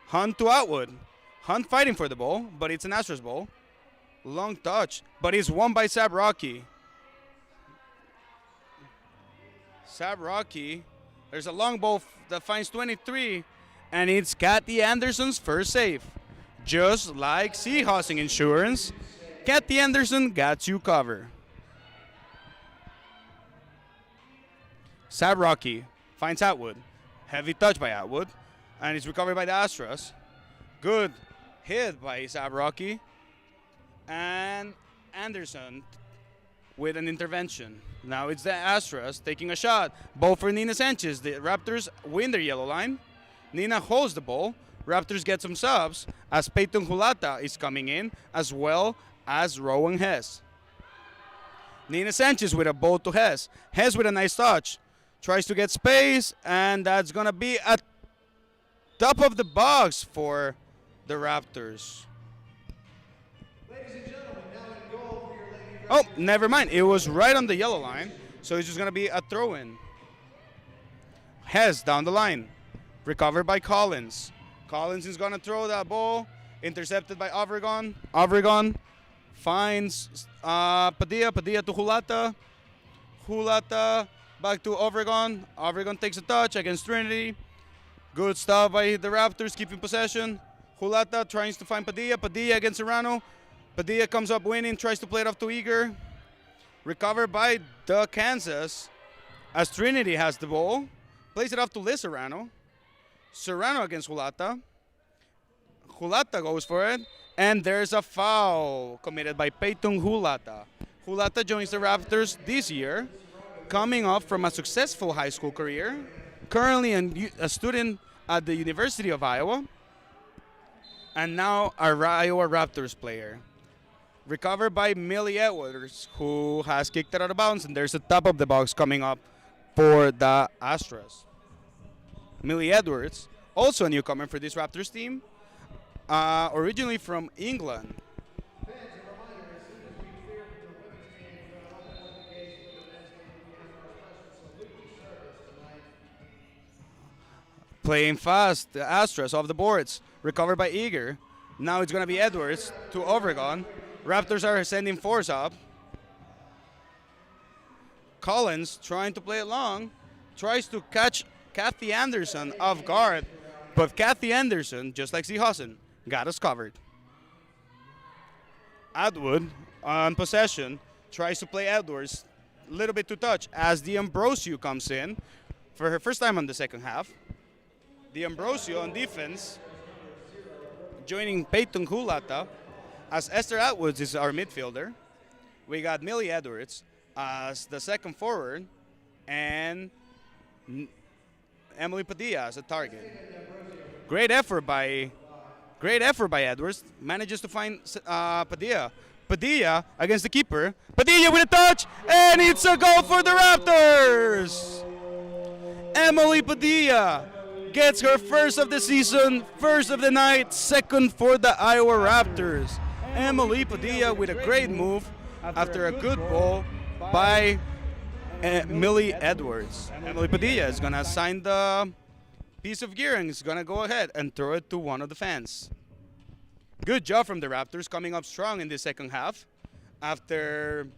Hunt to Atwood. Hunt fighting for the ball, but it's an Astros ball. Long touch, but it's won by Zabrocky. Zabrocky, there's a long ball that finds 23, and it's Kathy Anderson's first save. Just like Seahousing Insurance, Kathy Anderson got you covered. Zabrocky finds Atwood. Heavy touch by Atwood, and it's recovered by the Astras. Good hit by Zabrocky. And Anderson with an intervention. Now it's the Astras taking a shot. Ball for Nina Sanchez. The Raptors win their yellow line. Nina holds the ball. Raptors get some subs as Peyton Hulata is coming in, as well as Rowan Hess. Nina Sanchez with a ball to Hess. Hess with a nice touch. Tries to get space, and that's going to be at top of the box for the Raptors. Oh, never mind. It was right on the yellow line, so it's just going to be a throw-in. Hess down the line. Recovered by Collins. Collins is going to throw that ball. Intercepted by Obregon. Obregon finds Padilla. Padilla to Hulata. Hulata back to Obregon. Obregon takes a touch against Trinity. Good stuff by the Raptors, keeping possession. Hulata tries to find Padilla. Padilla against Serrano. Padilla comes up winning, tries to play it off to Eager. Recovered by the Kansas as Trinity has the ball. Plays it off to Liz Serrano. Serrano against Hulata. Hulata goes for it. And there's a foul committed by Peyton Hulata. Hulata joins the Raptors this year, coming off from a successful high school career. Currently a student at the University of Iowa. And now a Iowa Raptors player. Recovered by Millie Edwards, who has kicked it out of bounds, and there's a top of the box coming up for the Astras. Millie Edwards, also a newcomer for this Raptors team, originally from England. Playing fast, the Astras off the boards. Recovered by Eager. Now it's going to be Edwards to Obregon. Raptors are sending force up. Collins trying to play it long. Tries to catch Kathy Anderson off guard. But Kathy Anderson, just like Seahausen, got us covered. Atwood on possession. Tries to play Edwards. A little bit too touch as the Ambrosio comes in for her first time on the second half. The Ambrosio on defense, joining Peyton Hulata, as Esther Atwoods is our midfielder. We got Millie Edwards as the second forward, and Emily Padilla as a target. Great effort by Edwards. Manages to find Padilla. Padilla against the keeper. Padilla with a touch, and it's a goal for the Raptors. Emily Padilla gets her first of the season, first of the night, second for the Iowa Raptors. Emily Padilla with a great move after a good ball by Millie Edwards. Emily Padilla is going to sign the piece of gear and is going to go ahead and throw it to one of the fans. Good job from the Raptors, coming up strong in the second half after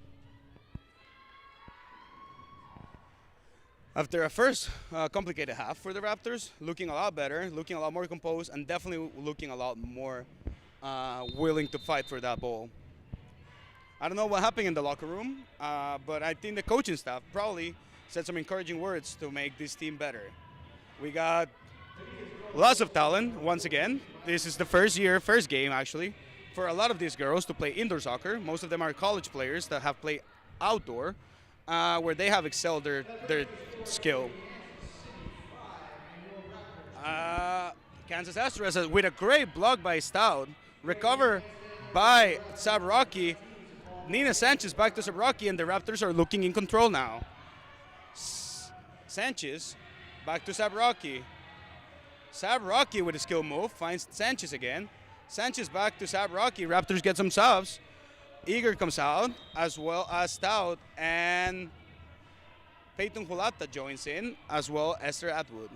After a first complicated half for the Raptors, looking a lot better, looking a lot more composed, and definitely looking a lot more willing to fight for that ball. I don't know what happened in the locker room, but I think the coaching staff probably said some encouraging words to make this team better. We got lots of talent once again. This is the first game actually, for a lot of these girls to play indoor soccer. Most of them are college players that have played outdoor, where they have excelled their skill. Kansas Astras with a great block by Stout, recover by Sabrocki. Nina Sanchez back to Sabrocki, and the Raptors are looking in control now. Sanchez back to Sabrocki. Sabrocki with a skill move finds Sanchez again. Sanchez back to Sabrocki. Raptors get some subs. Eager comes out, as well as Stout, and Peyton Hulata joins in, as well as Esther Atwood.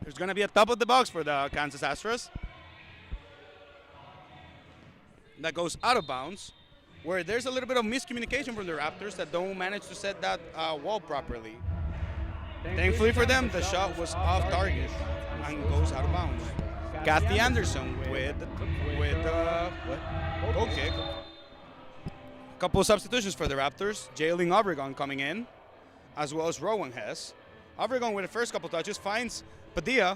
There's going to be a top of the box for the Kansas Astros. That goes out of bounds, where there's a little bit of miscommunication from the Raptors that don't manage to set that wall properly. Thankfully for them, the shot was off target and goes out of bounds. Kathy Anderson with goal kick. Couple substitutions for the Raptors. Jalen Obregon coming in, as well as Rowan Hess. Obregon with the first couple touches finds Padilla.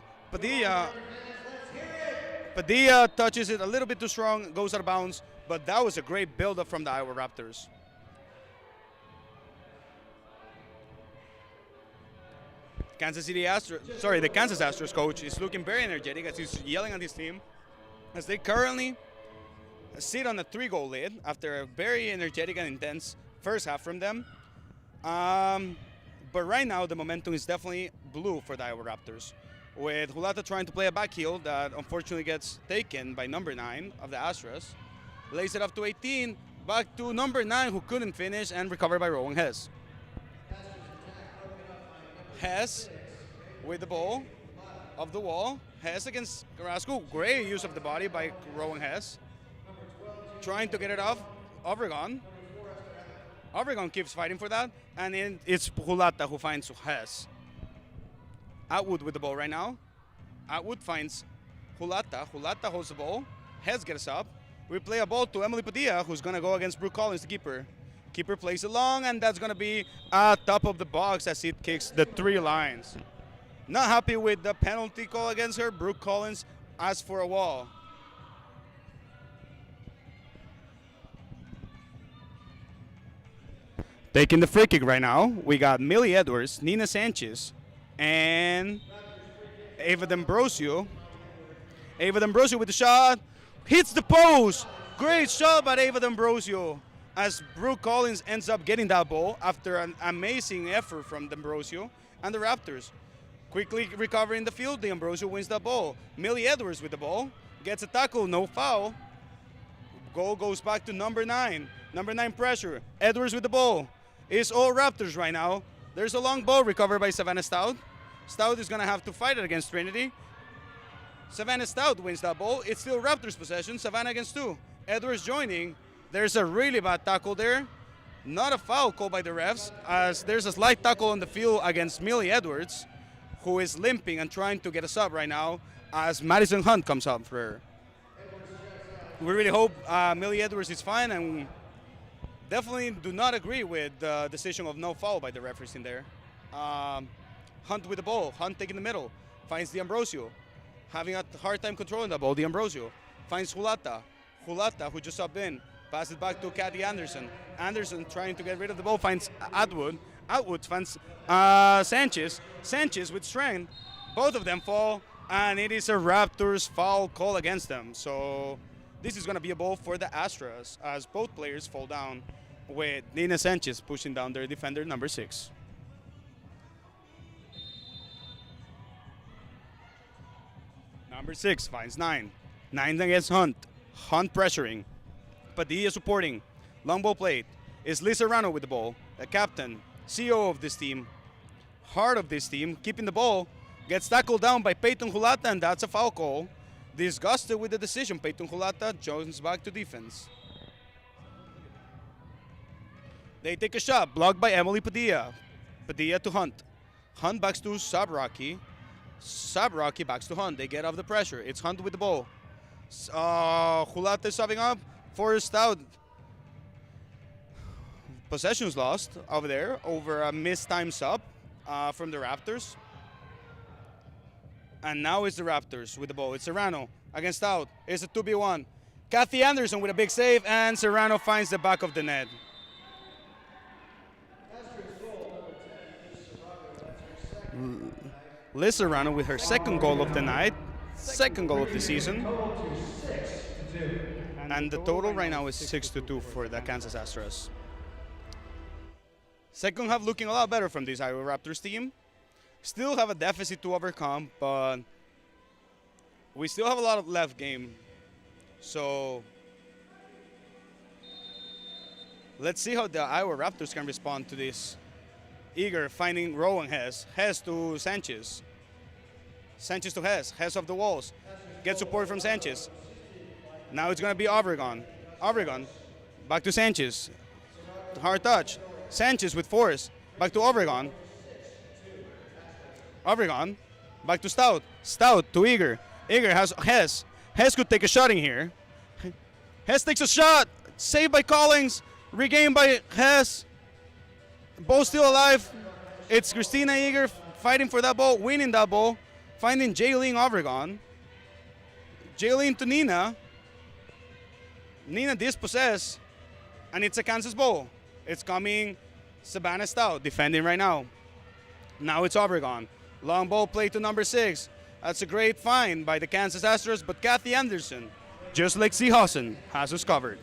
Padilla touches it a little bit too strong, goes out of bounds, but that was a great build-up from the Iowa Raptors. The Kansas Astros coach is looking very energetic as he's yelling at his team, as they currently sit on a 3-goal lead after a very energetic and intense first half from them. But right now, the momentum is definitely blue for the Iowa Raptors, with Hulata trying to play a back heel that unfortunately gets taken by number 9 of the Astras. Lays it up to 18, back to number 9 who couldn't finish, and recovered by Rowan Hess. Hess with the ball of the wall. Hess against Carrasco. Great use of the body by Rowan Hess. Trying to get it off Obregon. Obregon keeps fighting for that, and it's Hulata who finds Hess. Atwood with the ball right now. Atwood finds Hulata. Hulata holds the ball. Hess gets up. We play a ball to Emily Padilla, who's going to go against Brooke Collins, the keeper. Keeper plays it long, and that's going to be top of the box as it kicks the 3 lines. Not happy with the penalty call against her. Brooke Collins asked for a wall. Taking the free kick right now, we got Millie Edwards, Nina Sanchez, and Ava D'Ambrosio. Ava D'Ambrosio with the shot. Hits the post. Great shot by Ava D'Ambrosio, as Brooke Collins ends up getting that ball after an amazing effort from D'Ambrosio and the Raptors. Quickly recovering the field, D'Ambrosio wins that ball. Millie Edwards with the ball. Gets a tackle, no foul. Goal goes back to number 9. Number 9 pressure. Edwards with the ball. It's all Raptors right now. There's a long ball recovered by Savannah Stout. Stout is going to have to fight it against Trinity. Savannah Stout wins that ball. It's still Raptors possession. Savannah against 2. Edwards joining. There's a really bad tackle there. Not a foul called by the refs, as there's a slight tackle on the field against Millie Edwards, who is limping and trying to get a sub right now as Madison Hunt comes up for her. We really hope Millie Edwards is fine, and definitely do not agree with the decision of no foul by the referees in there. Hunt with the ball. Hunt taking the middle. Finds D'Ambrosio. Having a hard time controlling the ball. D'Ambrosio finds Hulata. Hulata, who just subbed in. Pass it back to Kathy Anderson. Anderson trying to get rid of the ball. Finds Atwood. Atwood finds Sanchez. Sanchez with strength. Both of them fall. And it is a Raptors foul call against them. So this is going to be a ball for the Astras, as both players fall down, with Nina Sanchez pushing down their defender, number 6. Number 6 finds 9. 9 against Hunt. Hunt pressuring. Padilla supporting. Long ball played. Is Lisa Rano with the ball. The captain, CEO of this team, heart of this team, keeping the ball. Gets tackled down by Peyton Hulata, and that's a foul call. Disgusted with the decision, Peyton Hulata joins back to defense. They take a shot, blocked by Emily Padilla. Padilla to Hunt. Hunt backs to Sabraki. Sabraki backs to Hunt. They get off the pressure. It's Hunt with the ball. Hulate subbing up. Forced out. Possessions lost over there over a missed time sub from the Raptors. And now it's the Raptors with the ball. It's Serrano against Stout. It's a 2v1. Kathy Anderson with a big save, and Serrano finds the back of the net. Liz Serrano with her second goal of the night, second goal of the season. And the total right now is 6-2 for the Kansas Astras. Second half looking a lot better from this Iowa Raptors team. Still have a deficit to overcome, but we still have a lot of left game. So let's see how the Iowa Raptors can respond to this. Eager finding Rowan Hess. Hess to Sanchez. Sanchez to Hess. Hess off the walls. Get support from Sanchez. Now it's going to be Obregon. Obregon back to Sanchez. Hard touch. Sanchez with force. Back to Obregon. Obregon back to Stout. Stout to Eager. Eager has Hess. Hess could take a shot in here. Hess takes a shot. Saved by Collins. Regained by Hess. Ball still alive. It's Christina Eager fighting for that ball, winning that ball, finding Jaylene Obregon. Jaylene to Nina. Nina dispossessed, and it's a Kansas ball. It's coming Savannah Stout, defending right now. Now it's Obregon. Long ball play to number 6. That's a great find by the Kansas Astros, but Kathy Anderson, just like Seahausen, has us covered.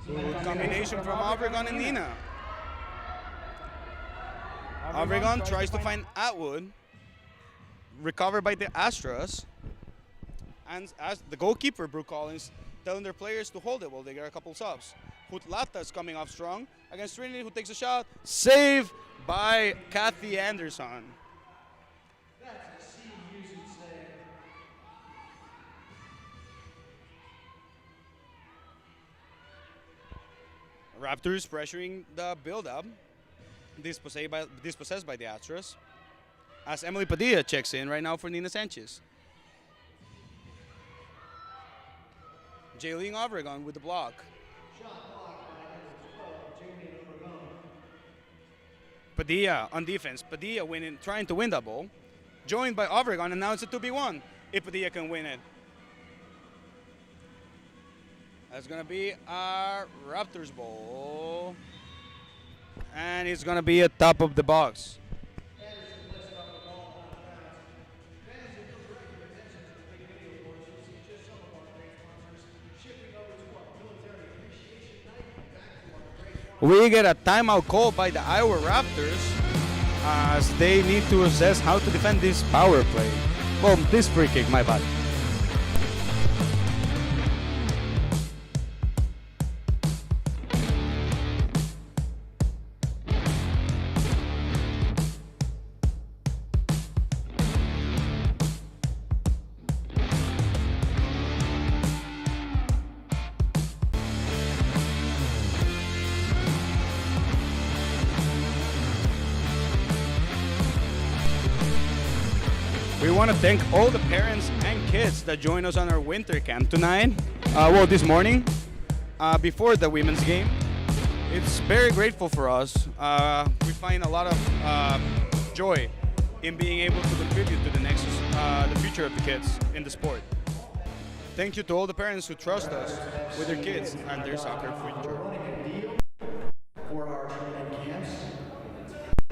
Good combination from Obregon and Nina. Obregon tries to find Atwood. Recovered by the Astros. And as the goalkeeper, Brooke Collins, telling their players to hold it while they get a couple subs. Hutlata is coming off strong against Trinity, who takes a shot. Save by Kathy Anderson. Raptors pressuring the build-up, dispossessed by the Astros, as Emily Padilla checks in right now for Nina Sanchez. Jaylene Obregon with the block. Padilla on defense. Padilla trying to win that ball. Joined by Obregon, and now it's a 2v1 if Padilla can win it. That's going to be our Raptors ball. And it's going to be at top of the box. We get a timeout call by the Iowa Raptors as they need to assess how to defend this power play. Well, this free kick, my bad. We want to thank all the parents and kids that joined us on our winter camp tonight. This morning, before the women's game. It's very grateful for us. We find a lot of joy in being able to contribute to the future of the kids in the sport. Thank you to all the parents who trust us with their kids and their soccer future. For our training camps,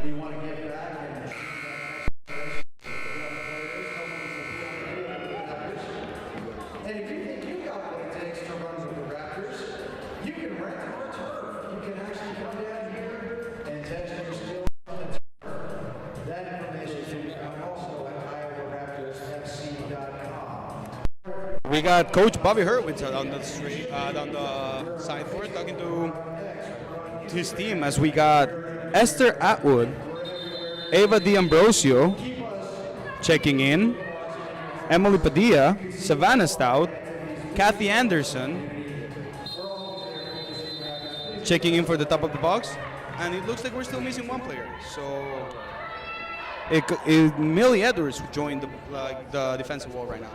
we want to give back and and if you think you got what it takes to run with the Raptors, you can rent our turf. You can actually come down here and test your skills on the turf. That information is also at IowaRaptorsFC.com. We got Coach Bobby Hurwitz on the street, on the side court, talking to his team as we got Esther Atwood, Ava D'Ambrosio checking in, Emily Padilla, Savannah Stout, Kathy Anderson, checking in for the top of the box, and it looks like we're still missing one player. So Millie Edwards joined the defensive wall right now.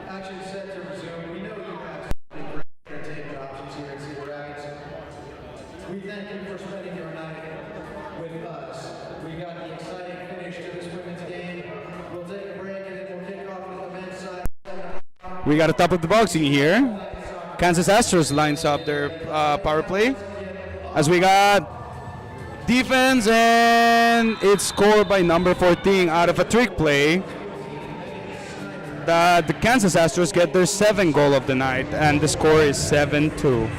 Action set to resume. We know you have great entertainment options here at Cedar Rapids. We thank you for spending your night with us. We got the exciting finish to this women's game. We'll take a break and then we'll kick off with the men's side. We got a top of the boxing here. Kansas Astros lines up their power play. As we got defense, and it's scored by number 14 out of a trick play. The Kansas Astros get their 7th goal of the night, and the score is 7-2.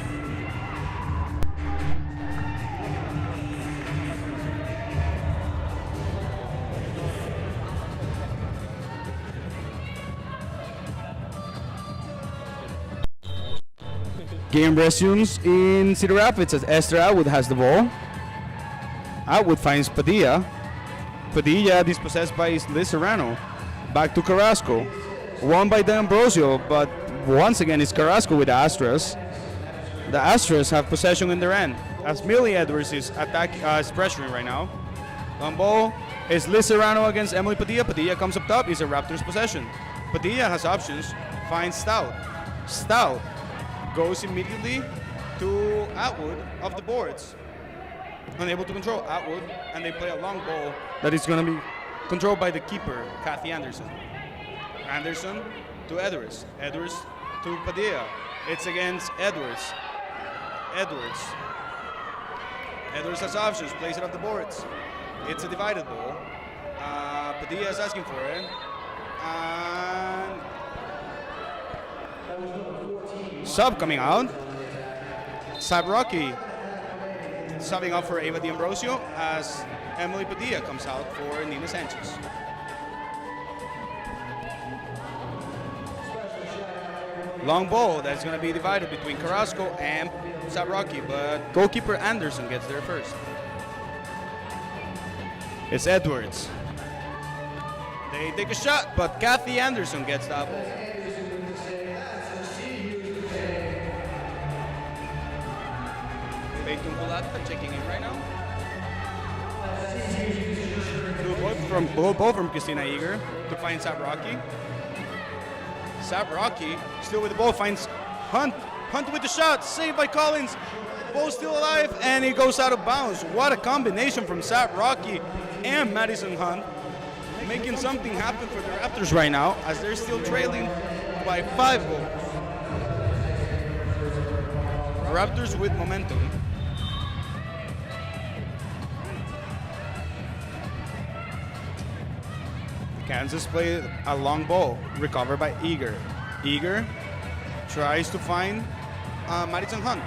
Game resumes in Cedar Rapids as Astras Atwood has the ball. Atwood finds Padilla. Padilla dispossessed by Liz Serrano. Back to Carrasco. Won by D'Ambrosio, but once again it's Carrasco with the Astras. The Astros have possession in their end as Millie Edwards is pressuring right now. On ball is Liz Serrano against Emily Padilla. Padilla comes up top. It's a Raptors possession. Padilla has options. Finds Stout. Stout goes immediately to Atwood off the boards. Unable to control Atwood, and they play a long ball that is going to be controlled by the keeper, Kathy Anderson. Anderson to Edwards. Edwards to Padilla. It's against Edwards. Edwards. Edwards has options, plays it off the boards. It's a divided ball. Padilla is asking for it. And sub coming out. Sab Rocky subbing up for Ava D'Ambrosio as Emily Padilla comes out for Nina Sanchez. Long ball that's going to be divided between Carrasco and Sab Rocky, but goalkeeper Anderson gets there first. It's Edwards. They take a shot, but Kathy Anderson gets that ball. Peyton Hulata checking in right now. Ball from Christina Eager to find Sab Rocky. Sab Rocky still with the ball, finds Hunt. Hunt with the shot, saved by Collins. Ball still alive, and it goes out of bounds. What a combination from Sab Rocky and Madison Hunt, making something happen for the Raptors right now as they're still trailing by 5 goals. Raptors with momentum. Kansas played a long ball, recovered by Eager. Eager tries to find Madison Hunt,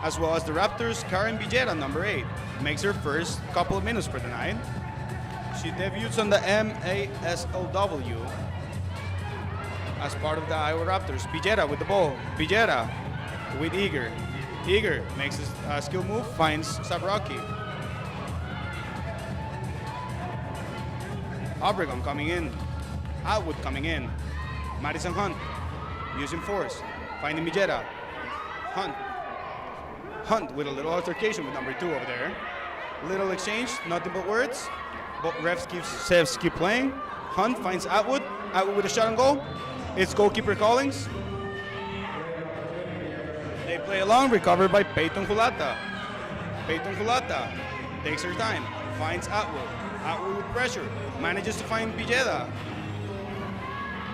as well as the Raptors' Karen Villera, number 8, makes her first couple of minutes for the night. She debuts on the MASLW as part of the Iowa Raptors. Villera with the ball. Villera with Eager. Eager makes a skill move, finds Sabraki. Obregon coming in. Atwood coming in. Madison Hunt using force. Finding Villera. Hunt. Hunt with a little altercation with number 2 over there. Little exchange, nothing but words. But refs keep playing. Hunt finds Atwood. Atwood with a shot on goal. It's goalkeeper Collins. They play along, recovered by Peyton Hulata. Peyton Hulata takes her time, finds Atwood. Atwood with pressure, manages to find Villeda.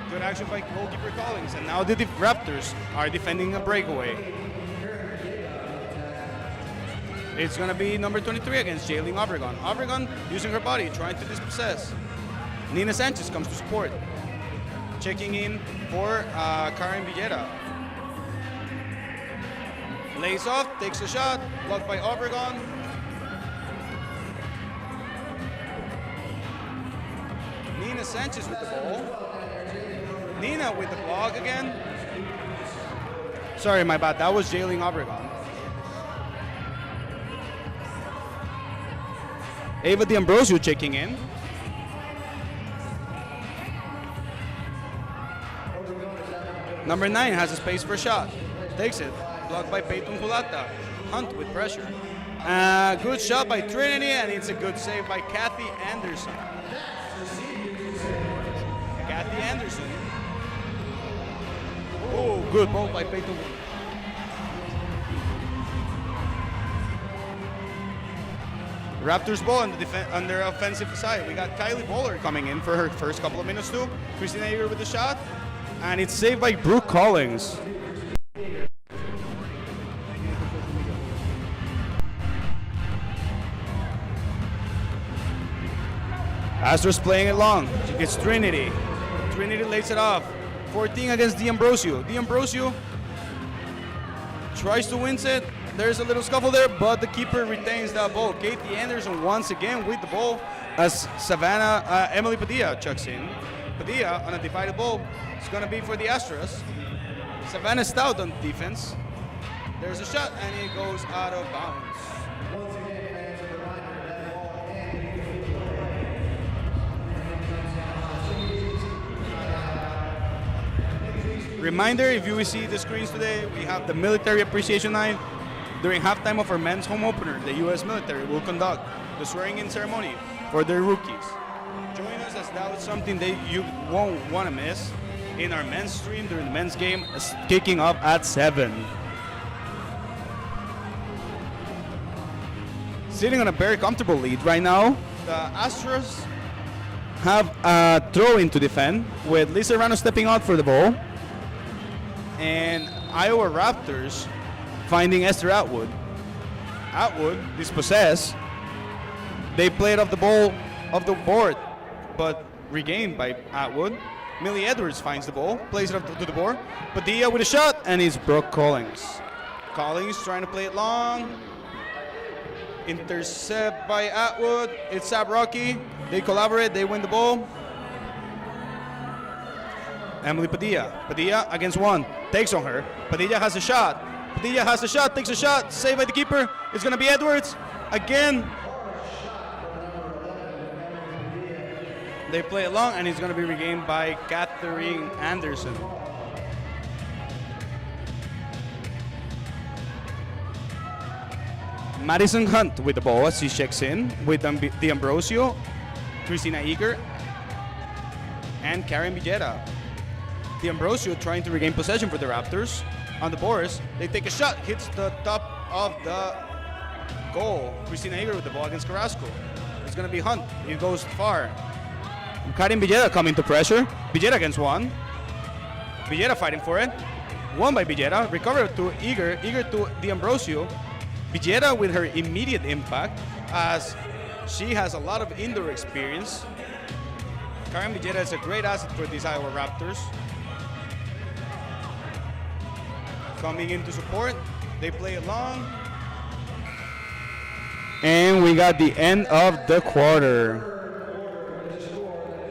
Good action by goalkeeper Collins, and now the Raptors are defending a breakaway. It's going to be number 23 against Jayleen Obregon. Obregon using her body, trying to dispossess. Nina Sanchez comes to support. Checking in for Karen Villeda. Lays off, takes a shot, blocked by Obregon. Nina Sanchez with the ball. Nina with the block again. Sorry, my bad. That was Jayleen Obregon. Ava D'Ambrosio checking in. Number 9 has a space for a shot. Takes it. blocked by Peyton Hulata. Hunt with pressure. Good shot by Trinity, and it's a good save by Kathy Anderson. Kathy Anderson. Oh, good ball by Peyton. Raptors ball on their offensive side. We got Kylie Bowler coming in for her first couple of minutes too. Christina Eager with the shot, and it's saved by Brooke Collins. Astras playing it long. It's Trinity. Trinity lays it off. 14 against D'Ambrosio. D'Ambrosio tries to win it. There's a little scuffle there, but the keeper retains that ball. Katie Anderson once again with the ball as Emily Padilla checks in. Padilla on a divided ball. It's going to be for the Astras. Savannah Stout on defense. There's a shot, and it goes out of bounds. Reminder, if you see the screens today, we have the Military Appreciation Night. During halftime of our men's home opener, the U.S. military will conduct the swearing-in ceremony for their rookies. Join us, as that is something that you won't want to miss in our men's stream during the men's game, kicking off at 7. Sitting on a very comfortable lead right now, the Astros have a throw in to defend with Lisa Rano stepping out for the ball, and Iowa Raptors finding Esther Atwood. Atwood dispossessed. They played off the ball of the board, but regained by Atwood. Millie Edwards finds the ball, plays it up to the board. Padilla with a shot, and it's Brooke Collins. Collins trying to play it long. Intercept by Atwood. It's Sab Rocky. They collaborate, they win the ball. Emily Padilla. Padilla against one. Takes on her. Padilla has a shot. Padilla has a shot, takes a shot, saved by the keeper. It's going to be Edwards. Again. They play it long, and it's going to be regained by Katherine Anderson. Madison Hunt with the ball as she checks in with D'Ambrosio, Christina Eager, and Karen Villeda. D'Ambrosio trying to regain possession for the Raptors. On the boards, they take a shot, hits the top of the goal. Christina Eager with the ball against Carrasco. It's going to be Hunt. It goes far. Karen Villeda coming to pressure. Villeda against one. Villeda fighting for it. Won by Villeda. Recovered to Eager. Eager to D'Ambrosio. Villeda with her immediate impact, as she has a lot of indoor experience. Karen Villeda is a great asset for these Iowa Raptors. Coming in to support. They play it long. And we got the end of the quarter.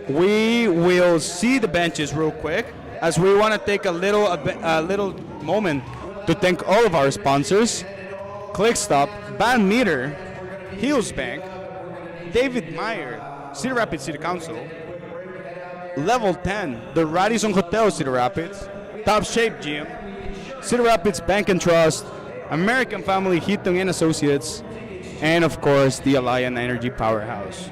We will see the benches real quick, as we want to take a little moment to thank all of our sponsors. ClickStop, Van Meter, Hills Bank, David Meyer, Cedar Rapids City Council, Level 10, the Radisson Hotel Cedar Rapids, Top Shape Gym, Cedar Rapids Bank and Trust, American Family Heating and Associates, and of course the Alliant Energy Powerhouse.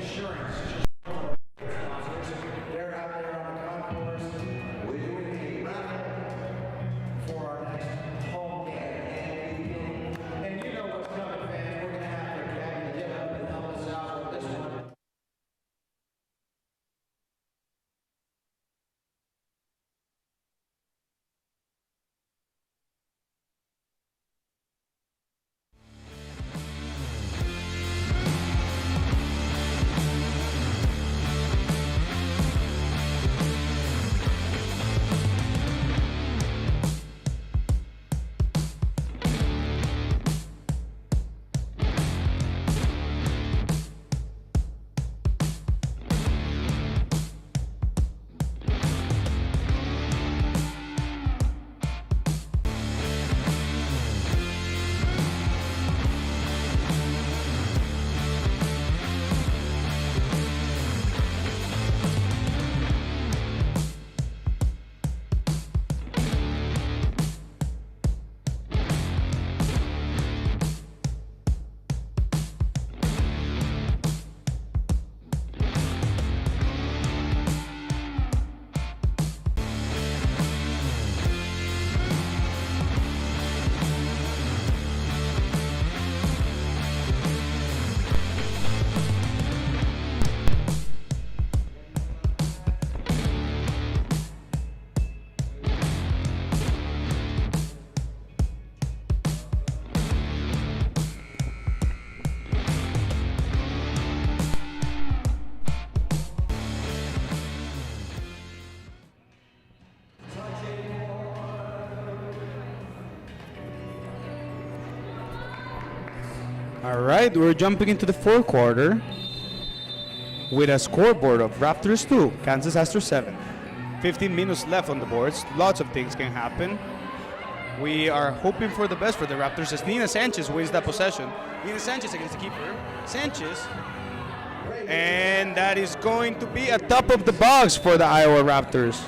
All right, we're jumping into the fourth quarter with a scoreboard of Raptors 2, Kansas Astros 7. 15 minutes left on the boards. Lots of things can happen. We are hoping for the best for the Raptors as Nina Sanchez wins that possession. Nina Sanchez against the keeper. Sanchez. And that is going to be a top of the box for the Iowa Raptors.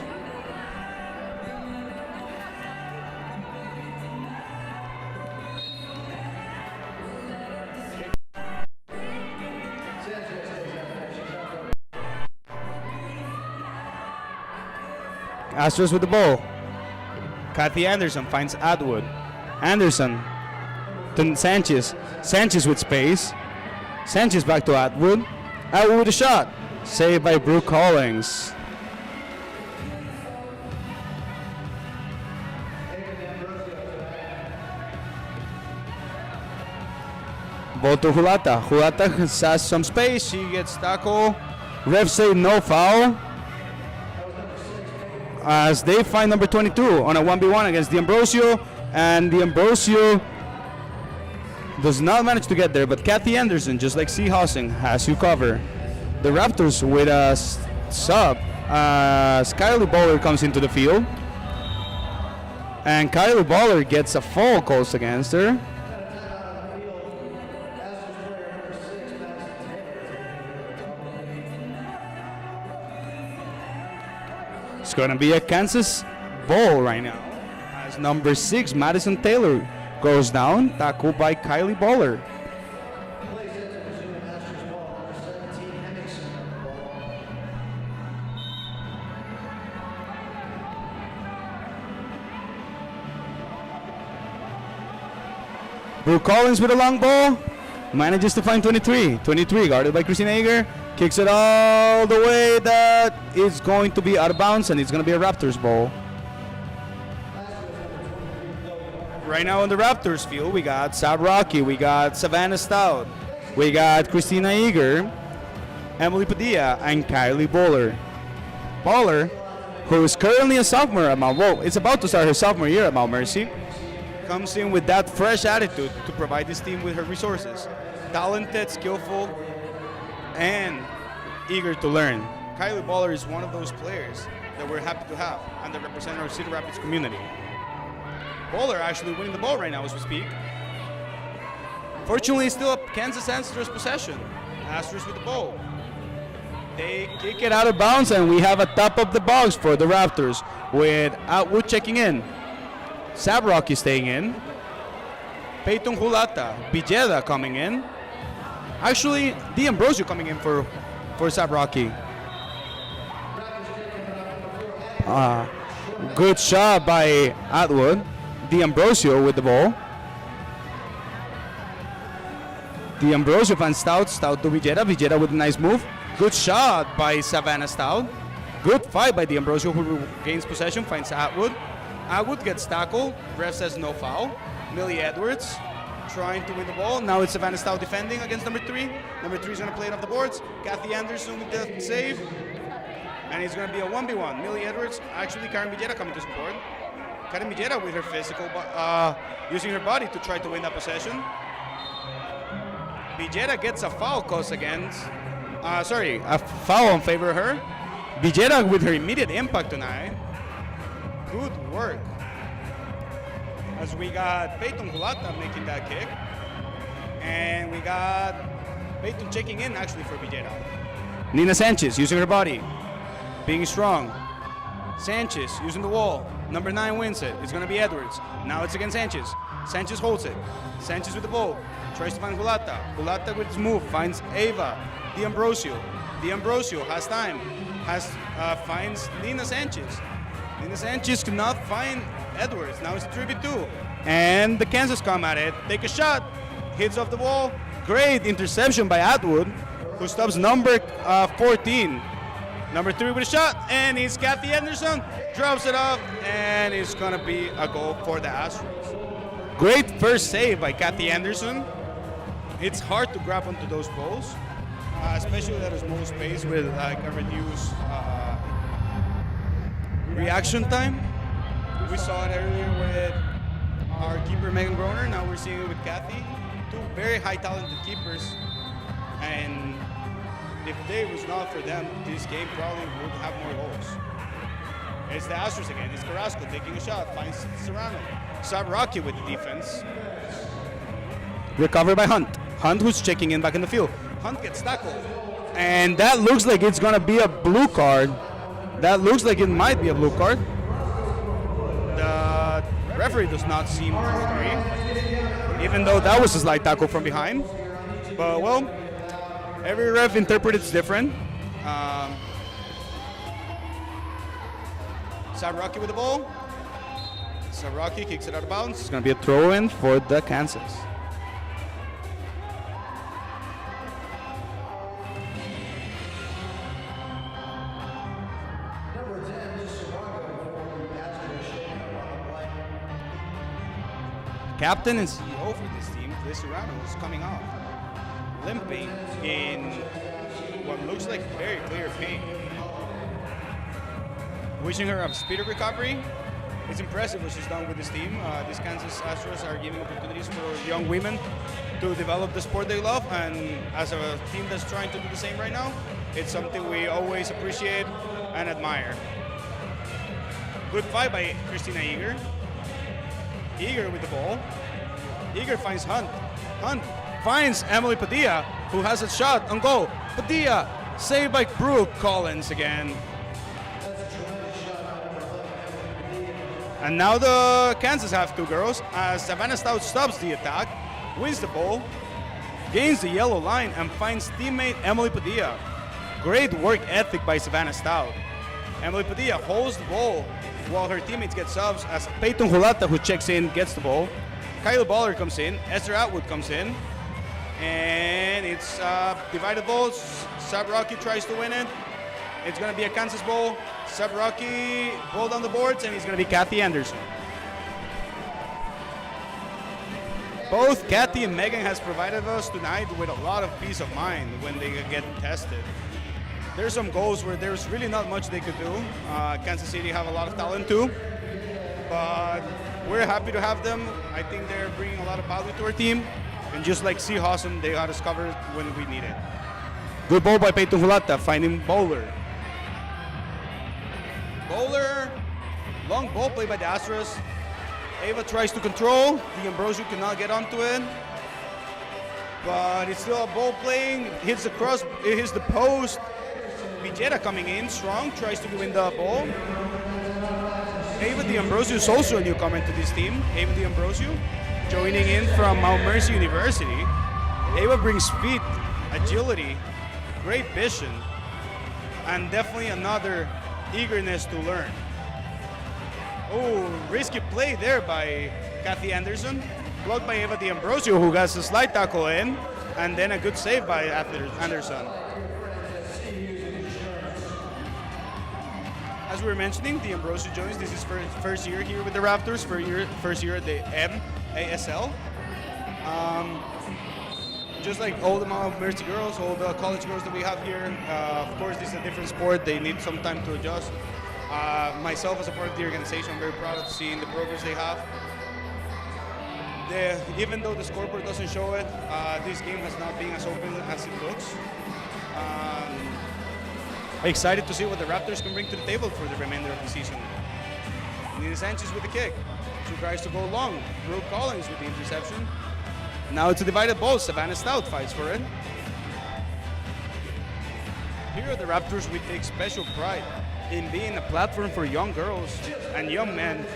Astros with the ball. Kathy Anderson finds Atwood. Anderson to Sanchez. Sanchez with space. Sanchez back to Atwood. Atwood with a shot. Saved by Brooke Collins. Ball to Hulata. Hulata has some space. She gets tackle. Refs say no foul. As they find number 22 on a 1v1 against D'Ambrosio, and D'Ambrosio does not manage to get there, but Kathy Anderson, just like C. Housing, has you cover. The Raptors with a sub as Kylie Bowler comes into the field, and Kylie Bowler gets a foul calls against her. It's going to be a Kansas ball right now as number 6, Madison Taylor, goes down, tackled by Kylie Bowler. Brooke Collins with a long ball, manages to find 23. 23 guarded by Christina Eager. Kicks it all the way. That is going to be out of bounds, and it's going to be a Raptors ball. Right now on the Raptors field, we got Sab Rocky, we got Savannah Stout, we got Christina Eager, Emily Padilla, and Kylie Bowler. Bowler, who is currently a sophomore at Mount, well, it's about to start her sophomore year at Mount Mercy, comes in with that fresh attitude to provide this team with her resources. Talented, skillful, and eager to learn. Kylie Bowler is one of those players that we're happy to have and that represent our Cedar Rapids community. Bowler actually winning the ball right now as we speak. Fortunately, it's still a Kansas Astros possession. Astros with the ball. They kick it out of bounds, and we have a top of the box for the Raptors with Atwood checking in. Sabrocky staying in. Peyton Hulata, Villeda coming in. Actually, D'Ambrosio coming in for Sabrocky. Good shot by Atwood. D'Ambrosio with the ball. D'Ambrosio finds Stout. Stout to Villeda. Villeda with a nice move. Good shot by Savannah Stout. Good fight by D'Ambrosio, who gains possession, finds Atwood. Atwood gets tackled. Ref says no foul. Millie Edwards trying to win the ball. Now it's Savannah Stout defending against number 3. Number 3 is going to play it off the boards. Kathy Anderson with the save. And it's going to be a 1v1. Millie Edwards, actually Karen Villeda coming to support. Karen Villeda with her physical, using her body to try to win that possession. Villeda gets a foul caused against, a foul in favor of her. Villeda with her immediate impact tonight. Good work. As we got Peyton Hulata making that kick. And we got Peyton checking in actually for Villeda. Nina Sanchez using her body, being strong. Sanchez using the wall. Number 9 wins it. It's going to be Edwards. Now it's against Sanchez. Sanchez holds it. Sanchez with the ball. Tries to find Hulata. Hulata with his move finds Ava. D'Ambrosio. D'Ambrosio has time. Finds Nina Sanchez. Nina Sanchez could not find Edwards. Now it's 3v2. And the Kansas come at it. Take a shot. Hits off the wall. Great interception by Atwood, who stops number 14. Number 3 with a shot. And it's Kathy Anderson. Drops it off. And it's going to be a goal for the Astros. Great first save by Kathy Anderson. It's hard to grab onto those balls, especially that is more space with like a reduced reaction time. We saw it earlier with our keeper Megan Groner. Now we're seeing it with Kathy. two very high talented keepers, and if they was not for them, this game probably would have more goals. It's the Astros again. It's Carrasco taking a shot, finds Serrano. Sab Rocky with the defense. Recovered by Hunt. Hunt who's checking in back in the field. Hunt gets tackled. And that looks like it's going to be a blue card. That looks like it might be a blue card. The referee does not seem to agree, even though that was a slight tackle from behind. But, well, every ref interprets different. Sabraki with the ball. Sabraki kicks it out of bounds. It's going to be a throw-in for the Kansas. Captain and CEO for this team, Liz Serrano, is coming off, limping in what looks like very clear pain. Wishing her a speedy recovery. It's impressive what she's done with this team. These Kansas Astros are giving opportunities for young women to develop the sport they love, and as a team that's trying to do the same right now, it's something we always appreciate and admire. Good fight by Christina Eager. Eager with the ball. Eager finds Hunt. Hunt finds Emily Padilla, who has a shot on goal. Padilla saved by Brooke Collins again. And now the Kansas have two girls as Savannah Stout stops the attack, wins the ball, gains the yellow line, and finds teammate Emily Padilla. Great work ethic by Savannah Stout. Emily Padilla holds the ball while her teammates get subs as Peyton Hulata, who checks in, gets the ball. Kyle Baller comes in, Esther Atwood comes in, and it's divided balls. Sab Rocky tries to win it. It's going to be a Kansas ball. Sab Rocky ball down the boards, and it's going to be Kathy Anderson. Both Kathy and Megan has provided us tonight with a lot of peace of mind when they get tested. There's some goals where there's really not much they could do. Kansas City have a lot of talent too, but we're happy to have them. I think they're bringing a lot of value to our team, and just like C. Hawson, they got us covered when we need it. Good ball by Peyton Hulata, finding Bowler. Bowler, long ball play by the Astros. Ava tries to control. D'Ambrosio cannot get onto it, but it's still a ball playing. Hits the cross, it hits the post. Villera coming in strong, tries to win the ball. Ava D'Ambrosio is also a newcomer to this team. Ava D'Ambrosio joining in from Mount Mercy University. Ava brings speed, agility, great vision, and definitely another eagerness to learn. Oh, risky play there by Kathy Anderson. Blocked by Eva D'Ambrosio, who gets a slight tackle in, and then a good save by Anderson. As we were mentioning, D'Ambrosio joins. This is first year here with the Raptors, first year at the MASL. Just like all the Mount Mercy girls, all the college girls that we have here, of course, this is a different sport. They need some time to adjust. Myself, as a part of the organization, I'm very proud of seeing the progress they have. Even though the scoreboard doesn't show it, this game has not been as open as it looks. Excited to see what the Raptors can bring to the table for the remainder of the season. Nina Sanchez with the kick. She tries to go long. Brooke Collins with the interception. Now it's a divided ball. Savannah Stout fights for it. Here at the Raptors, we take special pride in being a platform for young girls and young men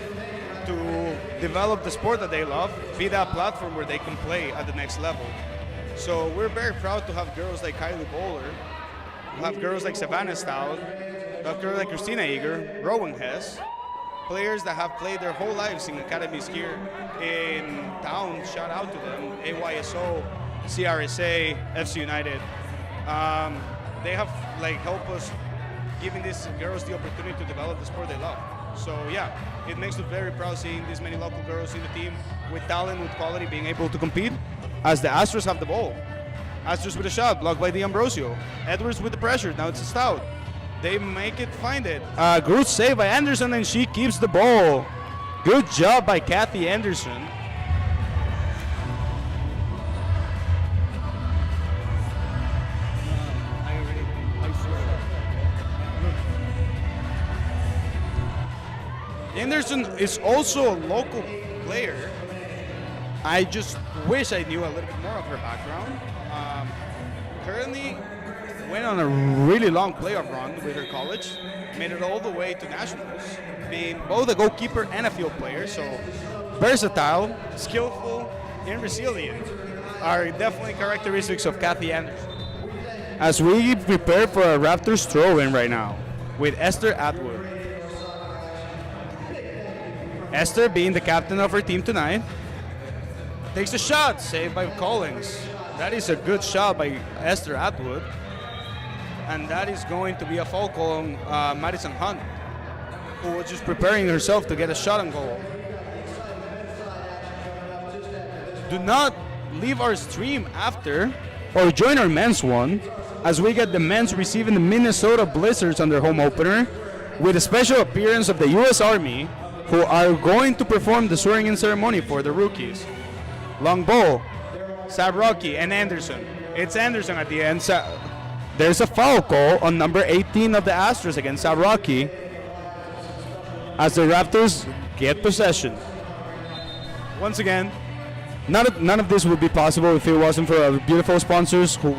to develop the sport that they love, be that platform where they can play at the next level. So we're very proud to have girls like Kylie Bowler, have girls like Savannah Stout, have girls like Christina Eager, Rowan Hess, players that have played their whole lives in academies here in town. Shout out to them, AYSO, CRSA, FC United. They have helped us, giving these girls the opportunity to develop the sport they love. So yeah, it makes us very proud seeing this many local girls in the team with talent, with quality, being able to compete as the Astros have the ball. Astros with a shot, blocked by D'Ambrosio. Edwards with the pressure, now it's a Stout. They make it, find it. Good save by Anderson, and she keeps the ball. Good job by Kathy Anderson. Anderson is also a local player. I just wish I knew a little bit more of her background. Currently went on a really long playoff run with her college, made it all the way to nationals, being both a goalkeeper and a field player. So versatile, skillful, and resilient are definitely characteristics of Kathy Anderson. As we prepare for a Raptors throw-in right now with Esther Atwood. Esther, being the captain of her team tonight, takes a shot, saved by Collins. That is a good shot by Esther Atwood. And that is going to be a foul call on Madison Hunt, who was just preparing herself to get a shot on goal. Do not leave our stream after or join our men's one, as we get the men's receiving the Minnesota Blizzards on their home opener with a special appearance of the U.S. Army, who are going to perform the swearing-in ceremony for the rookies. Long ball, Sabrocky and Anderson. It's Anderson at the end. There's a foul call on number 18 of the Astros against Sabrocky as the Raptors get possession. Once again, none of this would be possible if it wasn't for our beautiful sponsors who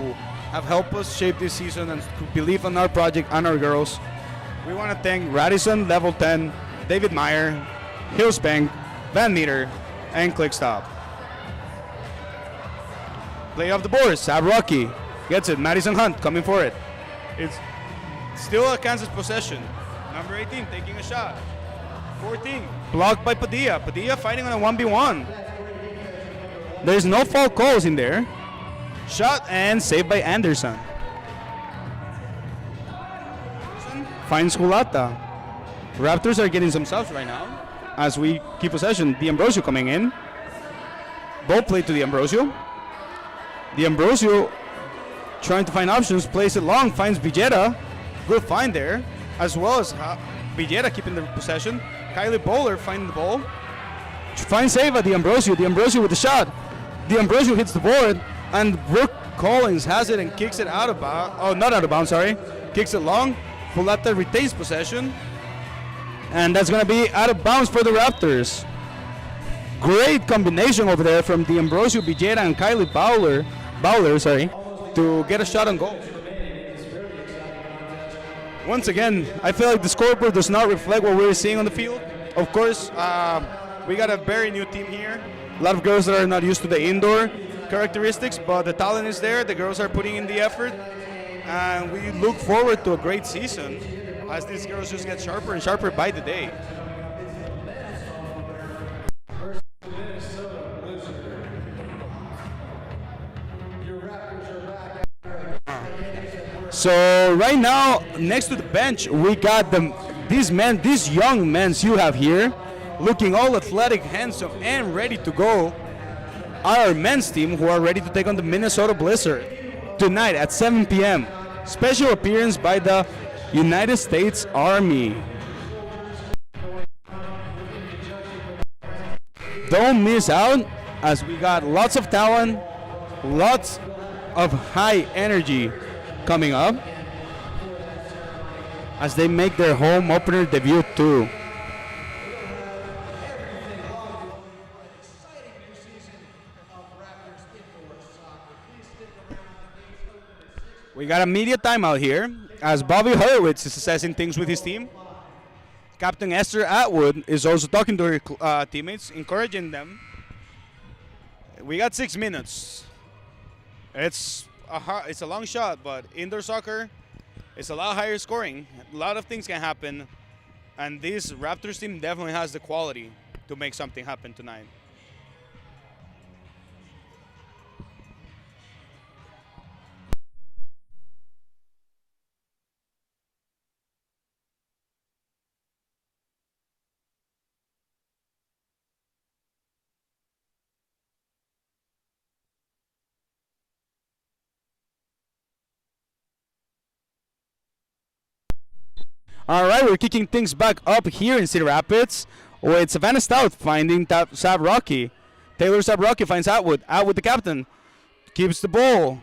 have helped us shape this season and who believe in our project and our girls. We want to thank Radisson, Level 10, David Meyer, Hillsbank, Van Meter, and Clickstop. Play off the boards, Sabrocky gets it. Madison Hunt coming for it. It's still a Kansas possession. Number 18 taking a shot. 14 blocked by Padilla. Padilla fighting on a 1v1. There's no foul calls in there. Shot and saved by Anderson. Finds Hulata. Raptors are getting some subs right now as we keep possession. D'Ambrosio coming in. Ball play to D'Ambrosio. D'Ambrosio trying to find options, plays it long, finds Villera. Good find there, as well as Villera keeping the possession. Kylie Bowler finding the ball. Fine save at D'Ambrosio. D'Ambrosio with the shot. D'Ambrosio hits the board, and Brooke Collins has it and kicks it out of bounds. Oh, not out of bounds, sorry. Kicks it long. Pulata retains possession. And that's going to be out of bounds for the Raptors. Great combination over there from D'Ambrosio, Villera, and Kylie Bowler, to get a shot on goal. Once again, I feel like the scoreboard does not reflect what we're seeing on the field. Of course, we got a very new team here. A lot of girls that are not used to the indoor characteristics, but the talent is there. The girls are putting in the effort, and we look forward to a great season as these girls just get sharper and sharper by the day. So right now, next to the bench, we got these young men you have here, looking all athletic, handsome, and ready to go. Our men's team, who are ready to take on the Minnesota Blizzard tonight at 7 p.m. Special appearance by the United States Army. Don't miss out, as we got lots of talent, lots of high energy coming up as they make their home opener debut too. We got a media timeout here as Bobby Hurwitz is assessing things with his team. Captain Esther Atwood is also talking to her teammates, encouraging them. We got 6 minutes. It's a long shot, but indoor soccer is a lot higher scoring. A lot of things can happen, and this Raptors team definitely has the quality to make something happen tonight. All right, we're kicking things back up here in Cedar Rapids. It's Savannah Stout finding Sabrocky. Taylor Sabrocky finds Atwood. Atwood, the captain, keeps the ball.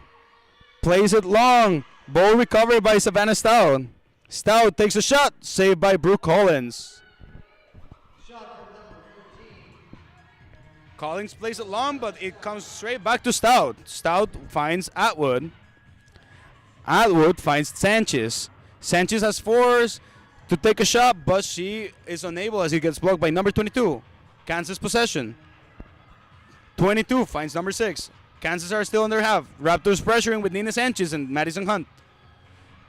Plays it long. Ball recovered by Savannah Stout. Stout takes a shot. Saved by Brooke Collins. Collins plays it long, but it comes straight back to Stout. Stout finds Atwood. Atwood finds Sanchez. Sanchez has force to take a shot, but she is unable as he gets blocked by number 22. Kansas possession. 22 finds number 6. Kansas are still on their half. Raptors pressuring with Nina Sanchez and Madison Hunt.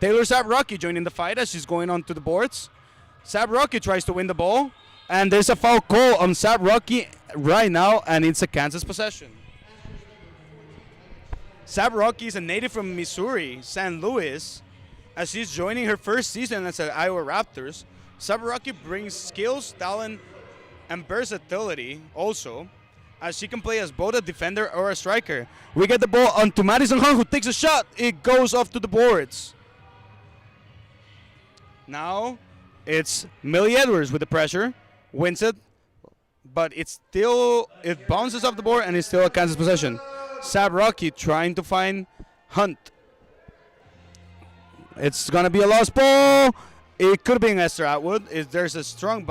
Taylor Sapp Rocky joining the fight as she's going onto the boards. Sapp Rocky tries to win the ball, and there's a foul call on Sapp Rocky right now, and it's a Kansas possession. Sapp Rocky is a native from Missouri, St. Louis, as she's joining her first season as an Iowa Raptors. Sapp Rocky brings skills, talent, and versatility also, as she can play as both a defender or a striker. We get the ball onto Madison Hunt, who takes a shot. It goes off to the boards. Now it's Millie Edwards with the pressure, wins it, but it bounces off the board and it's still a Kansas possession. Sapp Rocky trying to find Hunt. It's gonna be a lost ball. It could have been Esther Atwood. There's a strong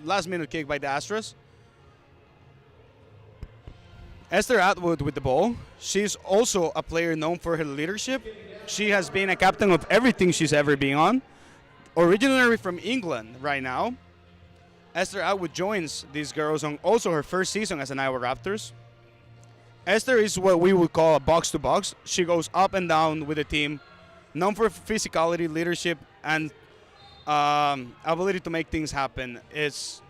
last-minute kick by the Astras. Esther Atwood with the ball. She's also a player known for her leadership. She has been a captain of everything she's ever been on. Originally from England right now, Esther Atwood joins these girls on also her first season as an Iowa Raptors. Esther is what we would call a box-to-box. She goes up and down with the team, known for physicality, leadership, and ability to make things happen. Is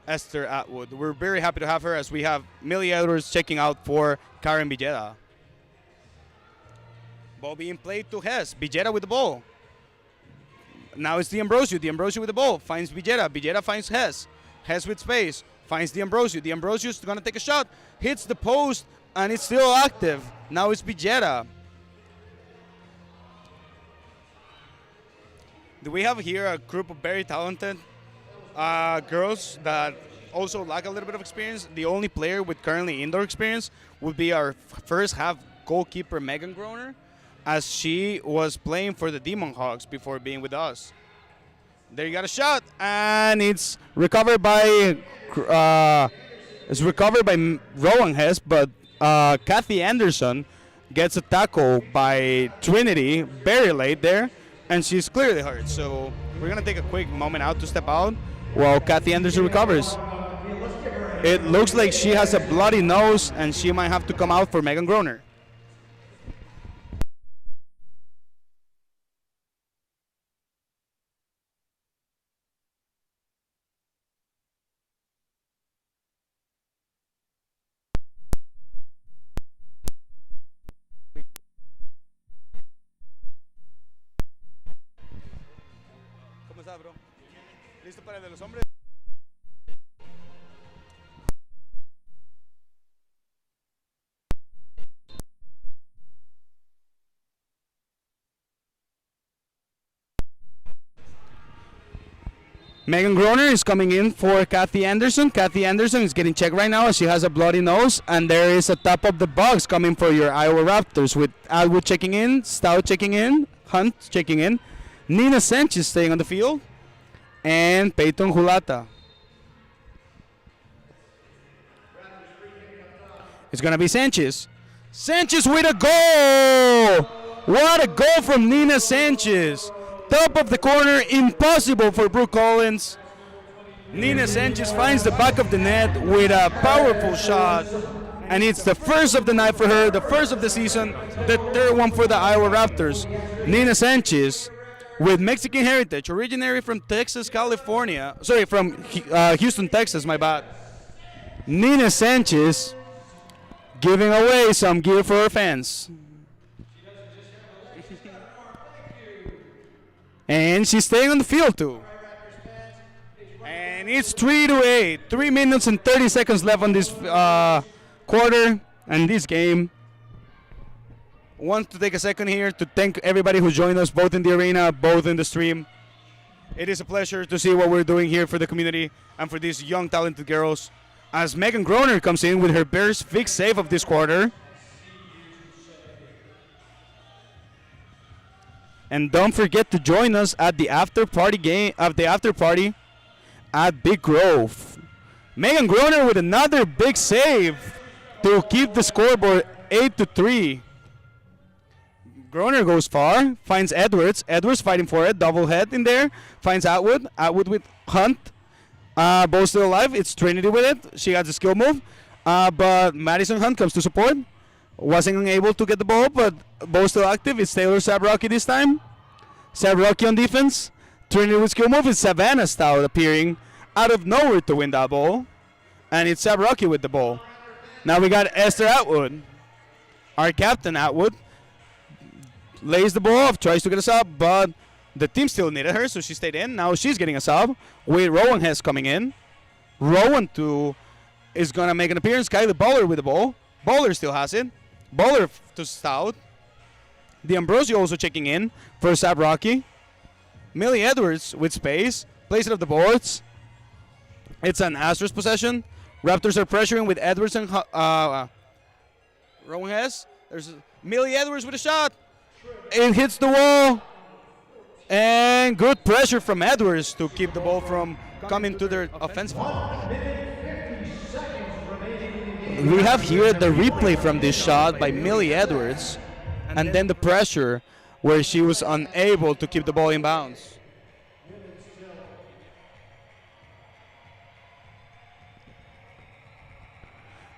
Esther Atwood. We're very happy to have her as we have Millie Edwards checking out for Karen Villeda. Ball being played to Hess. Villeda with the ball. Now it's D'Ambrosio. D'Ambrosio with the ball. Finds Villeda. Villeda finds Hess. Hess with space. Finds D'Ambrosio. D'Ambrosio's going to take a shot. Hits the post, and it's still active. Now it's Villeda. We have here a group of very talented girls that also lack a little bit of experience. The only player with currently indoor experience would be our first half goalkeeper, Megan Groner, as she was playing for the Demon Hawks before being with us. There you got a shot, and it's recovered by Rowan Hess, but Kathy Anderson gets a tackle by Trinity very late there, and she's clearly hurt. So we're gonna take a quick moment out to step out while Kathy Anderson recovers. It looks like she has a bloody nose, and she might have to come out for Megan Groner. ¿Cómo está, bro? ¿Listo para el de los hombres? Megan Groner is coming in for Kathy Anderson. Kathy Anderson is getting checked right now as she has a bloody nose, and there is a top of the box coming for your Iowa Raptors with Atwood checking in, Stout checking in, Hunt checking in, Nina Sanchez staying on the field, and Peyton Hulata. It's going to be Sanchez. Sanchez with a goal! What a goal from Nina Sanchez. Top of the corner, impossible for Brooke Collins. Nina Sanchez finds the back of the net with a powerful shot. And it's the first of the night for her, the first of the season, the third one for the Iowa Raptors. Nina Sanchez, with Mexican heritage, originary from Texas, California. Sorry, from Houston, Texas, my bad. Nina Sanchez giving away some gear for her fans. And she's staying on the field too. And it's 3-8. 3 minutes and 30 seconds left on this quarter and this game. Want to take a second here to thank everybody who joined us both in the arena, both in the stream. It is a pleasure to see what we're doing here for the community and for these young talented girls. As Megan Groner comes in with her first fixed save of this quarter. And don't forget to join us at the after party at Big Grove. Megan Groner with another big save to keep the scoreboard 8-3. Groner goes far, finds Edwards. Edwards fighting for it, double head in there. Finds Atwood. Atwood with Hunt. Both still alive. It's Trinity with it. She got the skill move. But Madison Hunt comes to support. Wasn't able to get the ball, but both still active. It's Taylor Sabrocki this time. Sabrocki on defense. Trinity with skill move. It's Savannah Stout appearing out of nowhere to win that ball. And it's Sabrocki with the ball. Now we got Esther Atwood. Our captain Atwood lays the ball off, tries to get a sub, but the team still needed her, so she stayed in. Now she's getting a sub with Rowan Hess coming in. Rowan is going to make an appearance. Kylie Bowler with the ball. Bowler still has it. Bowler to Stout. D'Ambrosio also checking in for Sabrocki. Millie Edwards with space. Plays it off the boards. It's an Astros possession. Raptors are pressuring with Edwards and Rowan Hess. There's Millie Edwards with a shot. It hits the wall. And good pressure from Edwards to keep the ball from coming to their offensive. We have here the replay from this shot by Millie Edwards. And then the pressure where she was unable to keep the ball in bounds.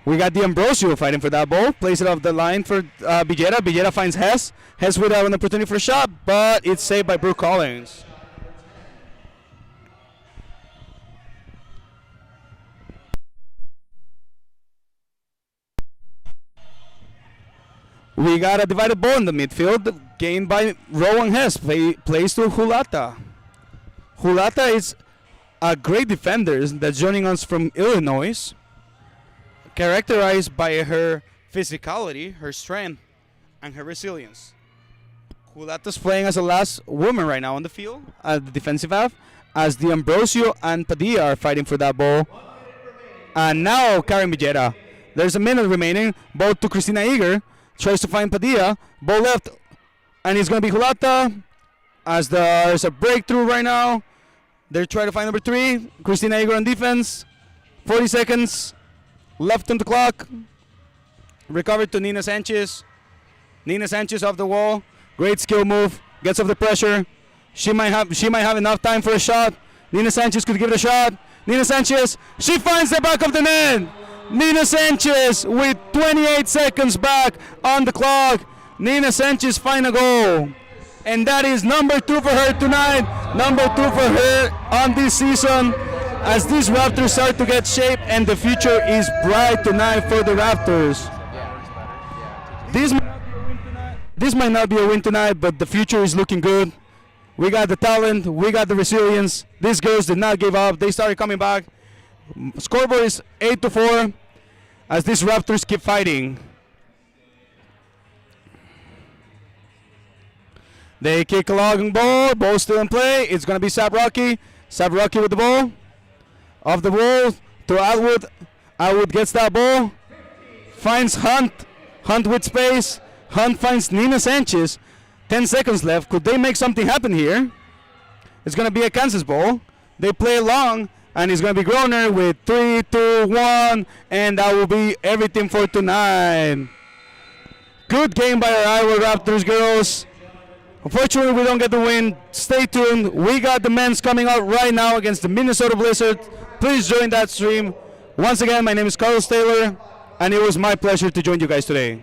We got D'Ambrosio fighting for that ball. Plays it off the line for Villera. Villera finds Hess. Hess with an opportunity for a shot, but it's saved by Brooke Collins. We got a divided ball in the midfield, gained by Rowan Hess. Plays to Hulata. Hulata is a great defender that's joining us from Illinois. Characterized by her physicality, her strength, and her resilience. Hulata's playing as the last woman right now on the field at the defensive half, as D'Ambrosio and Padilla are fighting for that ball. And now Karen Villera. There's a minute remaining. Ball to Christina Eager. Tries to find Padilla. Ball left. And it's going to be Hulata. As there's a breakthrough right now. They're trying to find number 3. Christina Eager on defense. 40 seconds. Left on the clock. Recovered to Nina Sanchez. Nina Sanchez off the wall. Great skill move. Gets off the pressure. She might have enough time for a shot. Nina Sanchez could give it a shot. Nina Sanchez. She finds the back of the net. Nina Sanchez with 28 seconds back on the clock. Nina Sanchez find a goal. And that is number 2 for her tonight. Number 2 for her on this season. As these Raptors start to get shape, and the future is bright tonight for the Raptors. This might not be a win tonight, but the future is looking good. We got the talent, we got the resilience. These girls did not give up. They started coming back. Scoreboard is 8-4 as these Raptors keep fighting. They kick a long ball. Ball still in play. It's going to be Sabrocki. Sabrocki with the ball. Off the wall to Atwood. Atwood gets that ball. Finds Hunt. Hunt with space. Hunt finds Nina Sanchez. 10 seconds left. Could they make something happen here? It's going to be a Kansas ball. They play long, and it's going to be Groner with 3, 2, 1, and that will be everything for tonight. Good game by our Iowa Raptors girls. Unfortunately, we don't get the win. Stay tuned. We got the men's coming out right now against the Minnesota Blizzard. Please join that stream. Once again, my name is Carlos Taylor, and it was my pleasure to join you guys today.